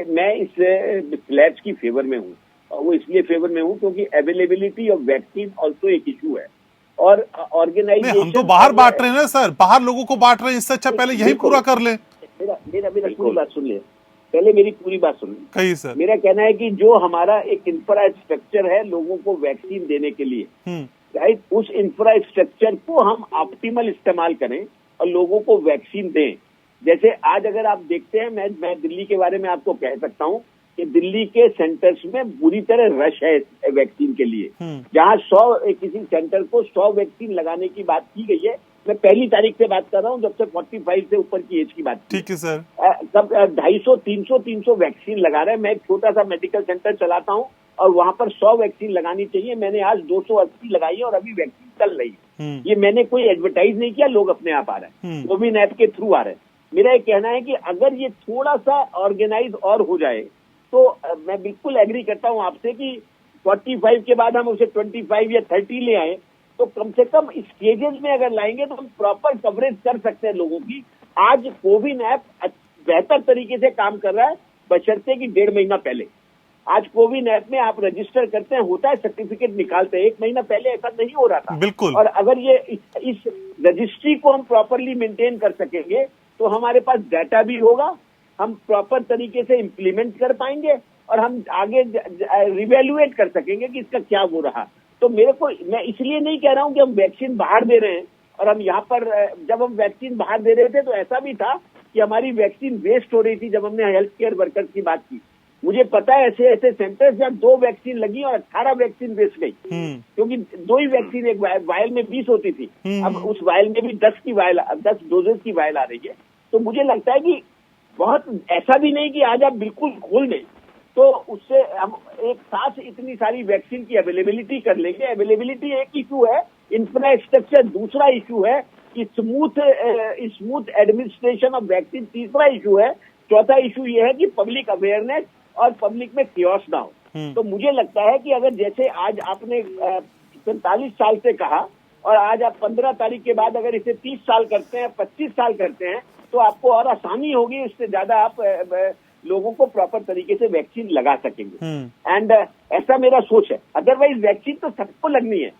मैं इस स्लैब्स की फेवर में हूँ, और वो इसलिए फेवर में हूँ क्योंकि अवेलेबिलिटी ऑफ वैक्सीन ऑल्सो एक इशू है, और ऑर्गेनाइजेशन। हम तो बाहर बांट रहे हैं ना सर, बाहर लोगों को बांट रहे हैं, इससे अच्छा पहले यही पूरा कर लें। मेरा पूरी बात सुन ले, पहले मेरी पूरी बात सुन ले। कही सर। मेरा कहना है कि जो हमारा एक इंफ्रास्ट्रक्चर है लोगों को वैक्सीन देने के लिए, राइट, उस इंफ्रास्ट्रक्चर को हम ऑप्टिमल इस्तेमाल करें और लोगों को वैक्सीन दें। जैसे आज अगर आप देखते हैं, मैं दिल्ली के बारे में आपको कह सकता हूँ कि दिल्ली के सेंटर्स में बुरी तरह रश है वैक्सीन के लिए। जहाँ 100 किसी सेंटर को 100 वैक्सीन लगाने की बात की गई है, मैं पहली तारीख से बात कर रहा हूँ, जब से 45 से ऊपर की एज की बात। ठीक है सर। तब 250, 300 वैक्सीन लगा रहे हैं। मैं एक छोटा सा मेडिकल सेंटर चलाता हूँ और वहां पर 100 वैक्सीन लगानी चाहिए, मैंने आज 280 लगाई है और अभी वैक्सीन चल रही है। ये मैंने कोई एडवर्टाइज नहीं किया, लोग अपने आप आ रहे हैं, कोविन ऐप के थ्रू आ रहे हैं। मेरा ये कहना है कि अगर ये थोड़ा सा ऑर्गेनाइज और हो जाए तो मैं बिल्कुल एग्री करता हूं आपसे कि 45 के बाद हम उसे 25 या 30 ले आए, तो कम से कम स्टेजेस में अगर लाएंगे तो हम प्रॉपर कवरेज कर सकते हैं लोगों की। आज कोविन ऐप बेहतर तरीके से काम कर रहा है, बशर्ते कि 1.5 महीना पहले। आज कोविन ऐप में आप रजिस्टर करते हैं, होता है, सर्टिफिकेट निकालते हैं। 1 महीना पहले ऐसा नहीं हो रहा था। बिल्कुल। और अगर ये इस रजिस्ट्री को हम प्रॉपरली मेंटेन कर सकेंगे तो हमारे पास डाटा भी होगा, हम प्रॉपर तरीके से इम्प्लीमेंट कर पाएंगे और हम आगे रिवैल्यूएट कर सकेंगे कि इसका क्या हो रहा। तो मैं इसलिए नहीं कह रहा हूं कि हम वैक्सीन बाहर दे रहे हैं, और हम यहाँ पर जब हम वैक्सीन बाहर दे रहे थे तो ऐसा भी था कि हमारी वैक्सीन वेस्ट हो रही थी। जब हमने हेल्थ केयर वर्कर्स की बात की, मुझे पता है ऐसे ऐसे सेंटर्स जहाँ 2 वैक्सीन लगी और 18 वैक्सीन वेस्ट गई, क्योंकि 2 ही वैक्सीन, एक वायल में 20 होती थी, अब उस वायल में भी 10 डोजेस की वायल आ रही है। तो मुझे लगता है कि बहुत ऐसा भी नहीं कि आज आप बिल्कुल खोल दें, तो उससे हम एक साथ इतनी सारी वैक्सीन की अवेलेबिलिटी कर लेंगे। अवेलेबिलिटी एक इशू है, इंफ्रास्ट्रक्चर दूसरा इशू है। स्मूथ एडमिनिस्ट्रेशन ऑफ वैक्सीन तीसरा इशू है। चौथा इशू ये है कि पब्लिक अवेयरनेस और पब्लिक में कियोस ना हो। तो मुझे लगता है कि अगर जैसे आज आपने 45 साल से कहा और आज आप 15 तारीख के बाद अगर इसे 30 साल करते हैं, 25 साल करते हैं, तो आपको और आसानी होगी, इससे ज्यादा आप लोगों को प्रॉपर तरीके से वैक्सीन लगा सकेंगे। एंड ऐसा मेरा सोच है। अदरवाइज वैक्सीन तो सबको लगनी है,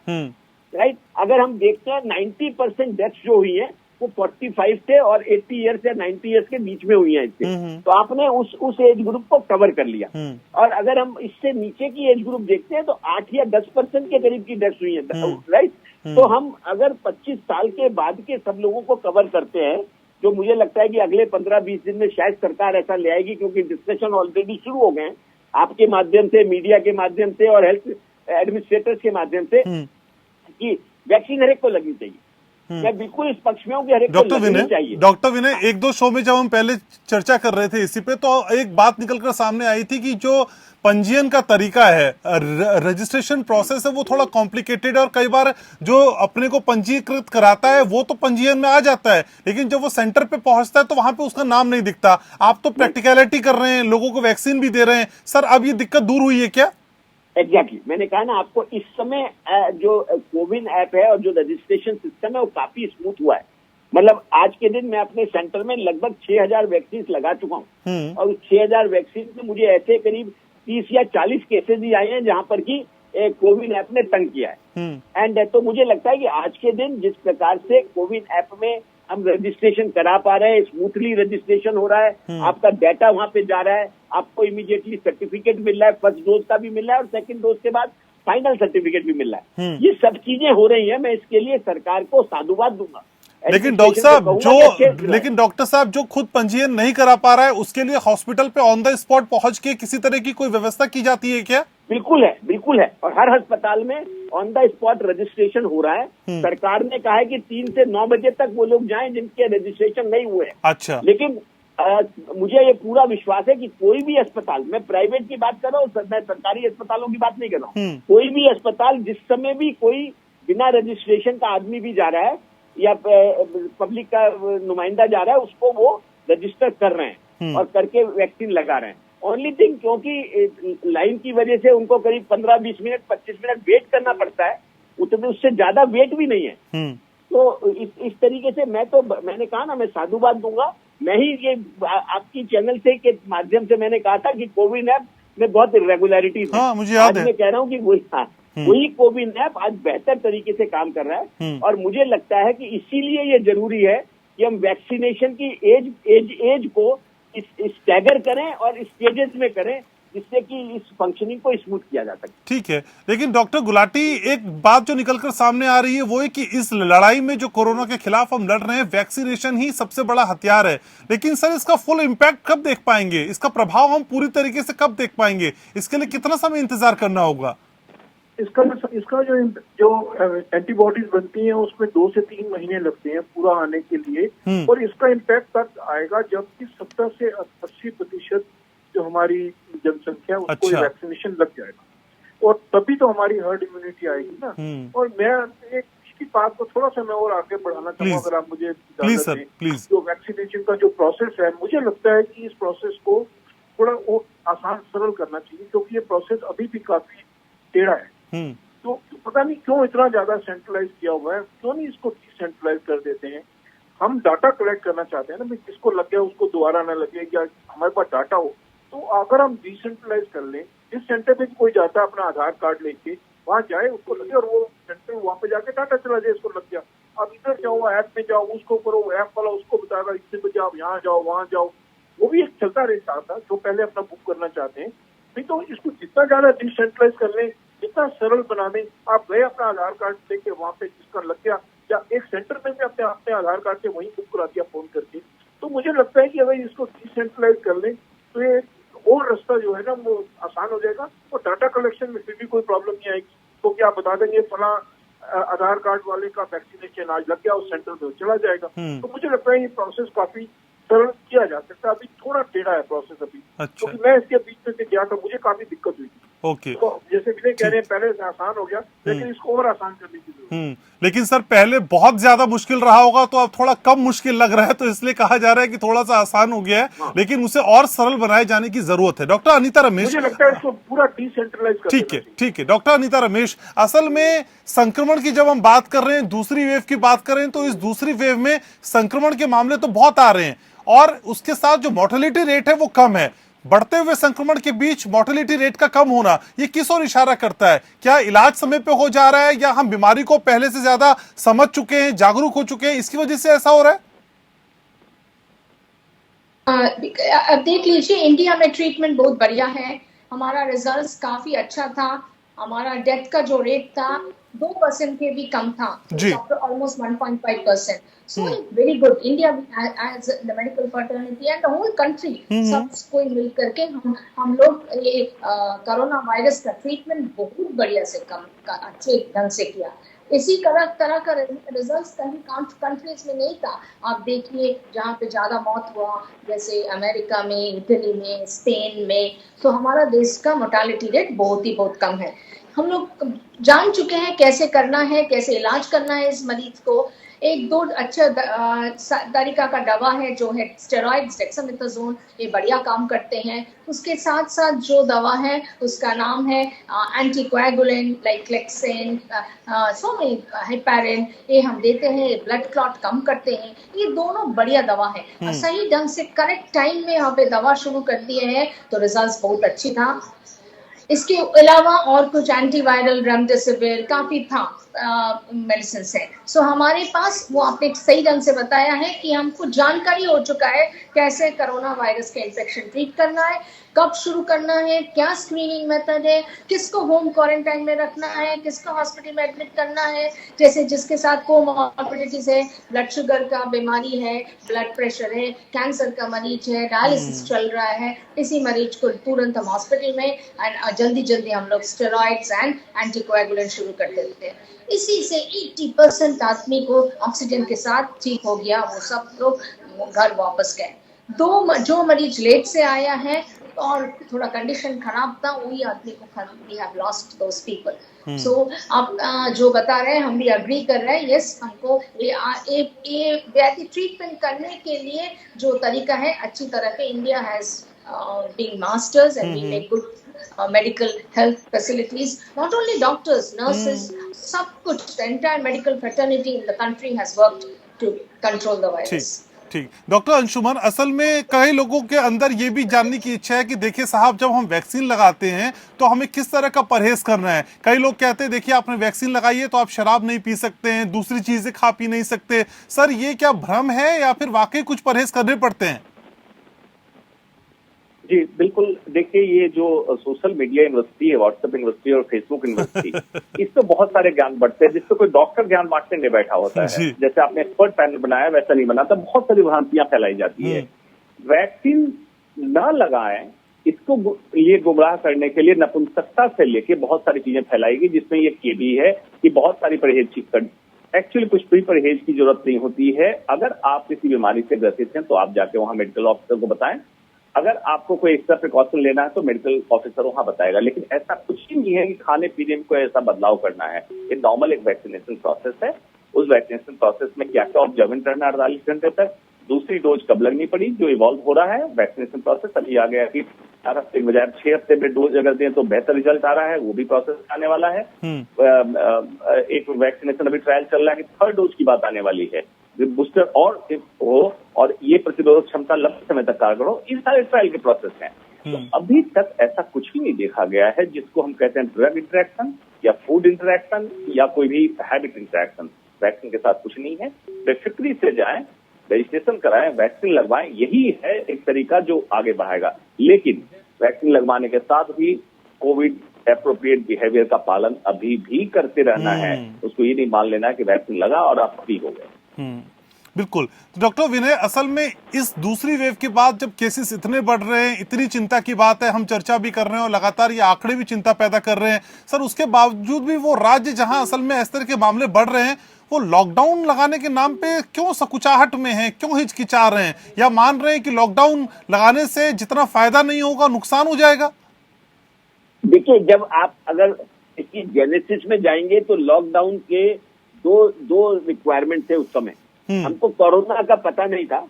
राइट। अगर हम देखते हैं 90% डेथ्स जो हुई हैं वो 45 से और 80 ईयर्स या 90 ईयर्स के बीच में हुई हैं इससे। तो आपने उस एज ग्रुप को कवर कर लिया। और अगर हम इससे नीचे की एज ग्रुप देखते हैं तो 8 या 10% के करीब की डेथ्स हुई हैं, राइट। तो हम अगर 25 साल के बाद के सब लोगों को कवर करते हैं, जो मुझे लगता है कि अगले 15-20 दिन में शायद सरकार ऐसा ले आएगी, क्योंकि डिस्कशन ऑलरेडी शुरू हो गए हैं आपके माध्यम से, मीडिया के माध्यम से और हेल्थ एडमिनिस्ट्रेटर्स के माध्यम से, कि वैक्सीन हर एक को लगनी चाहिए। मैं बिल्कुल इस पक्ष में हूँ कि हर एक को लगनी चाहिए। डॉक्टर विनय, 1-2 शो में जब हम पहले चर्चा कर रहे थे इसी पे, तो एक बात निकलकर सामने आई थी कि जो पंजीयन का तरीका है, रजिस्ट्रेशन प्रोसेस है, वो थोड़ा कॉम्प्लिकेटेड है और कई बार जो अपने को पंजीकृत कराता है वो तो पंजीयन में आ जाता है, लेकिन जब वो सेंटर पे पहुंचता है तो वहां पे उसका नाम नहीं दिखता। आप तो प्रैक्टिकलिटी कर रहे हैं, लोगों को वैक्सीन भी दे रहे हैं, सर अब ये दिक्कत दूर हुई है क्या? एग्जैक्टली, मैंने कहा ना आपको, इस समय जो कोविन ऐप है और जो रजिस्ट्रेशन सिस्टम है वो काफी स्मूथ हुआ है। मतलब आज के दिन मैं अपने सेंटर में लगभग 6000 वैक्सीन लगा चुका हूँ और 6000 वैक्सीन में मुझे ऐसे करीब 30 या 40 केसेज ही आए हैं जहां पर कि कोविन ऐप ने तंग किया है। एंड तो मुझे लगता है कि आज के दिन जिस प्रकार से कोविन ऐप में हम रजिस्ट्रेशन करा पा रहे हैं, स्मूथली रजिस्ट्रेशन हो रहा है, आपका डाटा वहां पे जा रहा है, आपको इमीडिएटली सर्टिफिकेट मिल रहा है, फर्स्ट डोज का भी मिल रहा है और सेकंड डोज के बाद फाइनल सर्टिफिकेट भी मिल रहा है। ये सब चीजें हो रही हैं। मैं इसके लिए सरकार को साधुवाद दूंगा। लेकिन डॉक्टर साहब जो खुद पंजीयन नहीं करा पा रहा है, उसके लिए हॉस्पिटल पे ऑन द स्पॉट पहुंच के किसी तरह की कोई व्यवस्था की जाती है क्या? बिल्कुल है, बिल्कुल है। और हर अस्पताल में ऑन द स्पॉट रजिस्ट्रेशन हो रहा है। सरकार ने कहा है कि 3 से 9 बजे तक वो लोग जाएं जिनके रजिस्ट्रेशन नहीं हुए। अच्छा। लेकिन मुझे ये पूरा विश्वास है कि कोई भी अस्पताल, मैं प्राइवेट की बात कर रहा हूँ, मैं सरकारी अस्पतालों की बात नहीं कर रहा हूँ, कोई भी अस्पताल जिस समय भी कोई बिना रजिस्ट्रेशन का आदमी भी जा रहा है या पब्लिक का नुमाइंदा जा रहा है, उसको वो रजिस्टर कर रहे हैं और करके वैक्सीन लगा रहे हैं। ओनली थिंग, क्योंकि लाइन की वजह से उनको करीब 15-20 मिनट 25 मिनट वेट करना पड़ता है, उतने उससे ज्यादा वेट भी नहीं है। तो इस तरीके से मैंने कहा ना, मैं साधुवाद दूंगा। मैं ही ये आपकी चैनल से के माध्यम से मैंने कहा था कि कोविन ऐप में बहुत इरेगुलरिटीज है। मुझे याद है। मैं कह रहा हूँ कि वही कोविन ऐप आज बेहतर तरीके से काम कर रहा है और मुझे लगता है कि इसीलिए ये जरूरी है कि हम वैक्सीनेशन की एज को स्टैगर करें और स्टेजेस में करें, जिससे कि इस फंक्शनिंग को स्मूथ किया जा सके। ठीक है, लेकिन डॉक्टर गुलाटी, एक बात जो निकलकर सामने आ रही है वो है कि इस लड़ाई में जो कोरोना के खिलाफ हम लड़ रहे हैं, वैक्सीनेशन ही सबसे बड़ा हथियार है। लेकिन सर, इसका फुल इम्पैक्ट कब देख पाएंगे? इसका प्रभाव हम पूरी तरीके से कब देख पाएंगे? इसके लिए कितना समय इंतजार करना होगा? इसका जो एंटीबॉडीज बनती हैं उसमें 2 से 3 महीने लगते हैं पूरा आने के लिए। और इसका इम्पैक्ट तब आएगा जबकि 70 से 80% जो हमारी जनसंख्या उसको वैक्सीनेशन लग जाएगा और तभी तो हमारी हर्ड इम्यूनिटी आएगी ना। और मैं एक इसकी बात को थोड़ा सा मैं और आगे बढ़ाना चाहूँगा, अगर आप मुझे इजाजत दें। जो वैक्सीनेशन का जो प्रोसेस है, मुझे लगता है कि इस प्रोसेस को थोड़ा और आसान सरल करना चाहिए, क्योंकि ये प्रोसेस अभी भी काफी टेढ़ा है। तो पता नहीं क्यों इतना ज्यादा सेंट्रलाइज किया हुआ है, क्यों नहीं इसको डिसेंट्रलाइज कर देते हैं। हम डाटा कलेक्ट करना चाहते हैं ना, भाई किसको लग गया उसको दोबारा ना लगे, या हमारे पास डाटा हो। तो अगर हम डिसेंट्रलाइज कर लें, इस सेंटर पे कोई जाता है अपना आधार कार्ड लेके, वहाँ जाए, उसको लगे और वो सेंटर वहाँ पे जाके डाटा चला जाए, इसको लग गया। अब इधर जाओ, ऐप में जाओ, उसको करो, ऐप वाला उसको बताएगा इससे बजे आप यहाँ जाओ वहाँ जाओ। वो भी एक चलता रहता था जो पहले अपना बुक करना चाहते हैं। नहीं तो इसको जितना ज्यादा डिसेंट्रलाइज कर लें, जितना सरल बना दें, आप गए अपना आधार कार्ड लेके वहाँ पे जिसका लग गया, या एक सेंटर में भी अपने आधार कार्ड से वहीं बुक करा दिया फोन करके। तो मुझे लगता है कि अगर इसको डिसेंट्रलाइज कर लें तो ये और रास्ता जो है ना वो आसान हो जाएगा और डाटा कलेक्शन में फिर भी कोई प्रॉब्लम नहीं आएगी, क्योंकि आप बता देंगे फला आधार कार्ड वाले का वैक्सीनेशन आज लग गया, उस सेंटर में चला जाएगा। तो मुझे लगता है ये प्रोसेस काफी सरल किया जा सकता है। अभी थोड़ा टेढ़ा है प्रोसेस अभी, क्योंकि मैं इसके बीच में से गया था, मुझे काफी दिक्कत हुई थी। ओके। तो जैसे विनय कह रहे हैं पहले से आसान हो गया, लेकिन इसको और आसान करने की जरूरत है। लेकिन सर पहले बहुत ज्यादा मुश्किल रहा होगा, तो अब थोड़ा कम मुश्किल लग रहा है, तो इसलिए कहा जा रहा है कि थोड़ा सा आसान हो गया है। हाँ। लेकिन उसे और सरल बनाए जाने की जरूरत है। डॉक्टर अनीता रमेश, मुझे लगता है इसको पूरा डिसेंट्रलाइज कर ठीक देना है, चाहिए। ठीक है डॉक्टर अनीता रमेश, असल में संक्रमण की जब हम बात कर रहे हैं, दूसरी वेव की बात कर रहे हैं, तो इस दूसरी वेव में संक्रमण के मामले तो बहुत आ रहे हैं और उसके साथ जो मोर्टेलिटी रेट है वो कम है। बढ़ते हुए संक्रमण के बीच मोर्टेलिटी रेट का कम होना, ये किस ओर इशारा करता है? क्या इलाज समय पे हो जा रहा है, या हम बीमारी को पहले से ज्यादा समझ चुके हैं, जागरूक हो चुके हैं, इसकी वजह से ऐसा हो रहा है? अब देख लीजिए, इंडिया में ट्रीटमेंट बहुत बढ़िया है, हमारा रिजल्ट काफी अच्छा था, हमारा डेथ का जो रेट था 2% के भी कम था, almost 1.5%. So very good. India as the medical fraternity and the whole country, सब कोई मिल करके हम लोग ये कोरोना वायरस का ट्रीटमेंट बहुत बढ़िया से अच्छे ढंग से किया। इसी तरह का रिजल्ट कहीं कंट्रीज में नहीं था। आप देखिए जहाँ पे ज्यादा मौत हुआ, जैसे अमेरिका में, इटली में, स्पेन में, तो हमारा देश का मोर्टालिटी रेट बहुत कम है। हम लोग जान चुके हैं कैसे करना है, कैसे इलाज करना है इस मरीज को। एक दो अच्छा तरीका का दवा है जो है स्टेरॉइड्स, डेक्सामेथासोन, ये बढ़िया काम करते हैं। उसके साथ साथ जो दवा है उसका नाम है एंटीकोएगुलेंट लाइक क्लेक्सेन, हेपारिन, ये हम देते हैं, ब्लड क्लॉट कम करते हैं। ये दोनों बढ़िया दवा है। सही ढंग से करेक्ट टाइम में यहाँ पे दवा शुरू कर दिए हैं तो रिजल्ट बहुत अच्छी था। इसके अलावा और कुछ एंटीवायरल, रेमडेसिविर, काफी था मेडिसिन है। सो हमारे पास वो आपने सही ढंग से बताया है कि हमको जानकारी हो चुका है कैसे कोरोना वायरस के इन्फेक्शन ट्रीट करना है, कब शुरू करना है, क्या स्क्रीनिंग मेथड है, किसको होम क्वारंटाइन में रखना है, किसको हॉस्पिटल में एडमिट करना है, जैसे जिसके साथ कोमॉर्बिडिटीज है, ब्लड शुगर का बीमारी है, ब्लड प्रेशर है, कैंसर का मरीज है, डायलिसिस चल रहा है, इसी मरीज को तुरंत हम हॉस्पिटल में जल्दी हम लोग स्टेरॉइड्स एंड एंटीकोएगुलेंट शुरू कर देते हैं। इसी से 80% आदमी को ऑक्सीजन के साथ ठीक हो गया, वो सब लोग घर वापस गए। जो मरीज लेट से आया है और थोड़ा कंडीशन खराब था, वही आदमी को we have lost those people. So आप जो बता रहे हैं हम भी अग्री कर रहे हैं। यस, हमको ये व्याधि ट्रीटमेंट करने के लिए जो तरीका है अच्छी तरह के, India has been masters and we make good medical health facilities. Not only doctors, nurses, सब कुछ, the entire medical fraternity in the country has worked to control the virus. ठीक। डॉक्टर अंशुमन, असल में कई लोगों के अंदर ये भी जानने की इच्छा है कि देखिए साहब, जब हम वैक्सीन लगाते हैं तो हमें किस तरह का परहेज करना है। कई लोग कहते हैं देखिए आपने वैक्सीन लगाई है तो आप शराब नहीं पी सकते हैं, दूसरी चीजें खा पी नहीं सकते। सर ये क्या भ्रम है या फिर वाकई कुछ परहेज करने पड़ते हैं? जी बिल्कुल, देखिए ये जो सोशल मीडिया यूनिवर्सिटी है, व्हाट्सएप यूनिवर्सिटी और फेसबुक यूनिवर्सिटी, इस पे बहुत सारे ज्ञान बढ़ते हैं जिससे कोई डॉक्टर ज्ञान बांटने नहीं बैठा होता है। जैसे आपने एक्सपर्ट पैनल बनाया वैसा नहीं बनाता, बहुत सारी भ्रांतियां फैलाई जाती है। वैक्सीन न लगाएं, इसको ये गुमराह करने के लिए नपुंसकता से लेके बहुत सारी चीजें फैलाई गई, जिसमें ये भी है कि बहुत सारी परहेज एक्चुअली कुछ भी परहेज की जरूरत नहीं होती है। अगर आप किसी बीमारी से ग्रसित हैं तो आप जाके वहां मेडिकल ऑफिसर को बताएं। अगर आपको कोई एक्स्ट्रा प्रिकॉशन लेना है तो मेडिकल ऑफिसर वहां बताएगा। लेकिन ऐसा कुछ ही नहीं है कि खाने पीने में कोई ऐसा बदलाव करना है। ये नॉर्मल एक वैक्सीनेशन प्रोसेस है। उस वैक्सीनेशन प्रोसेस में क्या क्या ऑब्जर्वेंट रहना 48 घंटे तक, दूसरी डोज कब लगनी पड़ी, जो इवॉल्व हो रहा है वैक्सीनेशन प्रोसेस। अभी आ गया कि 4 हफ्ते के बजाय 6 हफ्ते में डोज अगर दें तो बेहतर रिजल्ट आ रहा है, वो भी प्रोसेस आने वाला है। एक वैक्सीनेशन अभी ट्रायल चल रहा है कि 3rd डोज की बात आने वाली है, बूस्टर और ये प्रतिरोधक क्षमता लंबे समय तक कारगर हो। इन सारे ट्रायल के प्रोसेस हैं। तो अभी तक ऐसा कुछ भी नहीं देखा गया है जिसको हम कहते हैं ड्रग इंटरेक्शन या फूड इंटरेक्शन या कोई भी हैबिट इंटरेक्शन। वैक्सीन के साथ कुछ नहीं है। बेफिक्री से जाएं, रजिस्ट्रेशन कराएं, वैक्सीन लगवाएं, यही है एक तरीका जो आगे बढ़ाएगा। लेकिन वैक्सीन लगवाने के साथ भी कोविड एप्रोप्रिएट बिहेवियर का पालन अभी भी करते रहना है। उसको ये नहीं मान लेना है कि वैक्सीन लगा और आप ठीक हो गए। बिल्कुल। तो डॉक्टर विनय, असल में इस दूसरी वेव के बाद जब केसेस इतने बढ़ रहे हैं, इतनी चिंता की बात है, हम चर्चा भी कर रहे हैं और लगातार ये आंकड़े भी चिंता पैदा कर रहे हैं सर, उसके बावजूद भी वो राज्य जहां असल में इस तरह के मामले बढ़ रहे हैं, वो लॉकडाउन लगाने के नाम पे क्यों सकुचाहट में है, क्यों हिचकिचा रहे हैं, या मान रहे हैं कि लॉकडाउन लगाने से जितना फायदा नहीं होगा नुकसान हो जाएगा? देखिए, जब आप अगर इसकी जेनेसिस में जाएंगे तो लॉकडाउन के दो रिक्वायरमेंट थे उस समय। हमको कोरोना का पता नहीं था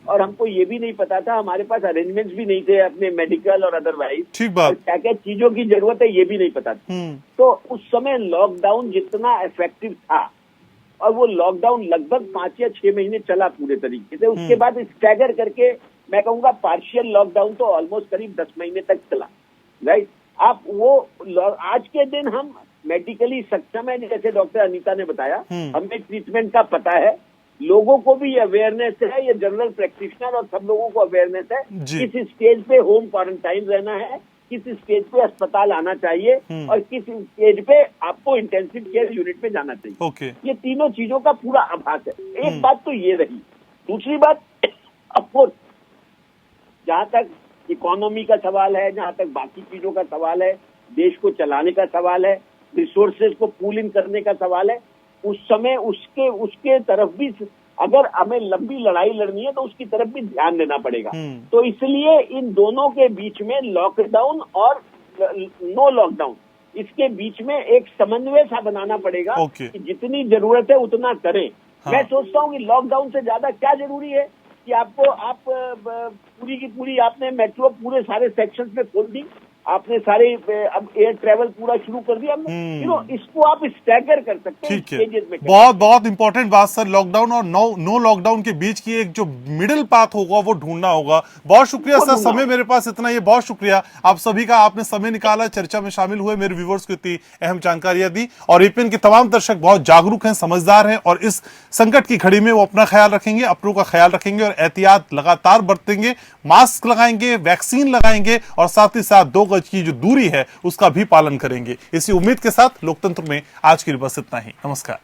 और हमको ये भी नहीं पता था, हमारे पास अरेंजमेंट्स भी नहीं थे अपने मेडिकल और अदरवाइज, ठीक बात। क्या क्या चीजों की जरूरत है ये भी नहीं पता था। तो उस समय लॉकडाउन जितना इफेक्टिव था, और वो लॉकडाउन लगभग 5 या 6 महीने चला पूरे तरीके से, उसके बाद स्टैगर करके मैं कहूंगा पार्शियल लॉकडाउन तो ऑलमोस्ट करीब 10 महीने तक चला, राइट। आप वो आज के दिन हम मेडिकली सक्षम है, जैसे डॉक्टर अनीता ने बताया, हमें ट्रीटमेंट का पता है, लोगों को भी अवेयरनेस है, ये जनरल प्रैक्टिशनर और सब लोगों को अवेयरनेस है किस स्टेज पे होम क्वारंटाइन रहना है, किस स्टेज पे अस्पताल आना चाहिए और किस स्टेज पे आपको इंटेंसिव केयर यूनिट में जाना चाहिए। ओके। ये तीनों चीजों का पूरा आभास है। एक बात तो ये रही। दूसरी बात, ऑफकोर्स जहां तक इकोनॉमी का सवाल है, जहां तक बाकी चीजों का सवाल है, देश को चलाने का सवाल है, रिसोर्सेज को पूल इन करने का सवाल है, उस समय उसके तरफ भी अगर हमें लंबी लड़ाई लड़नी है तो उसकी तरफ भी ध्यान देना पड़ेगा। तो इसलिए इन दोनों के बीच में लॉकडाउन और नो लॉकडाउन, इसके बीच में एक समन्वय सा बनाना पड़ेगा कि जितनी जरूरत है उतना करें। मैं सोचता हूँ कि लॉकडाउन से ज्यादा क्या जरूरी है कि आप पूरी की पूरी आपने मेट्रो पूरे सारे सेक्शंस में खोल दी, आपने सारे अब एयर ट्रैवल पूरा शुरू कर दिया हमने, इसको आप स्टैगर कर सकते हैं स्टेजेस में। बहुत बहुत इंपॉर्टेंट बात सर, लॉकडाउन और नो लॉकडाउन के बीच की एक जो मिडिल पाथ होगा वो ढूंढना होगा। बहुत शुक्रिया सर, समय मेरे पास इतना ही है। बहुत शुक्रिया आप सभी का, आपने समय निकाला, चर्चा में शामिल हुए, मेरे व्यूवर्स को इतनी अहम जानकारियां दी। और एपीएन के तमाम दर्शक बहुत जागरूक हैं, समझदार हैं और इस संकट की घड़ी में वो अपना ख्याल रखेंगे, अपनों का ख्याल रखेंगे और एहतियात लगातार बरतेंगे, मास्क लगाएंगे, वैक्सीन लगाएंगे और साथ ही साथ 2 गज की जो दूरी है उसका भी पालन करेंगे। इसी उम्मीद के साथ लोकतंत्र में आज के लिए बस इतना ही। नमस्कार।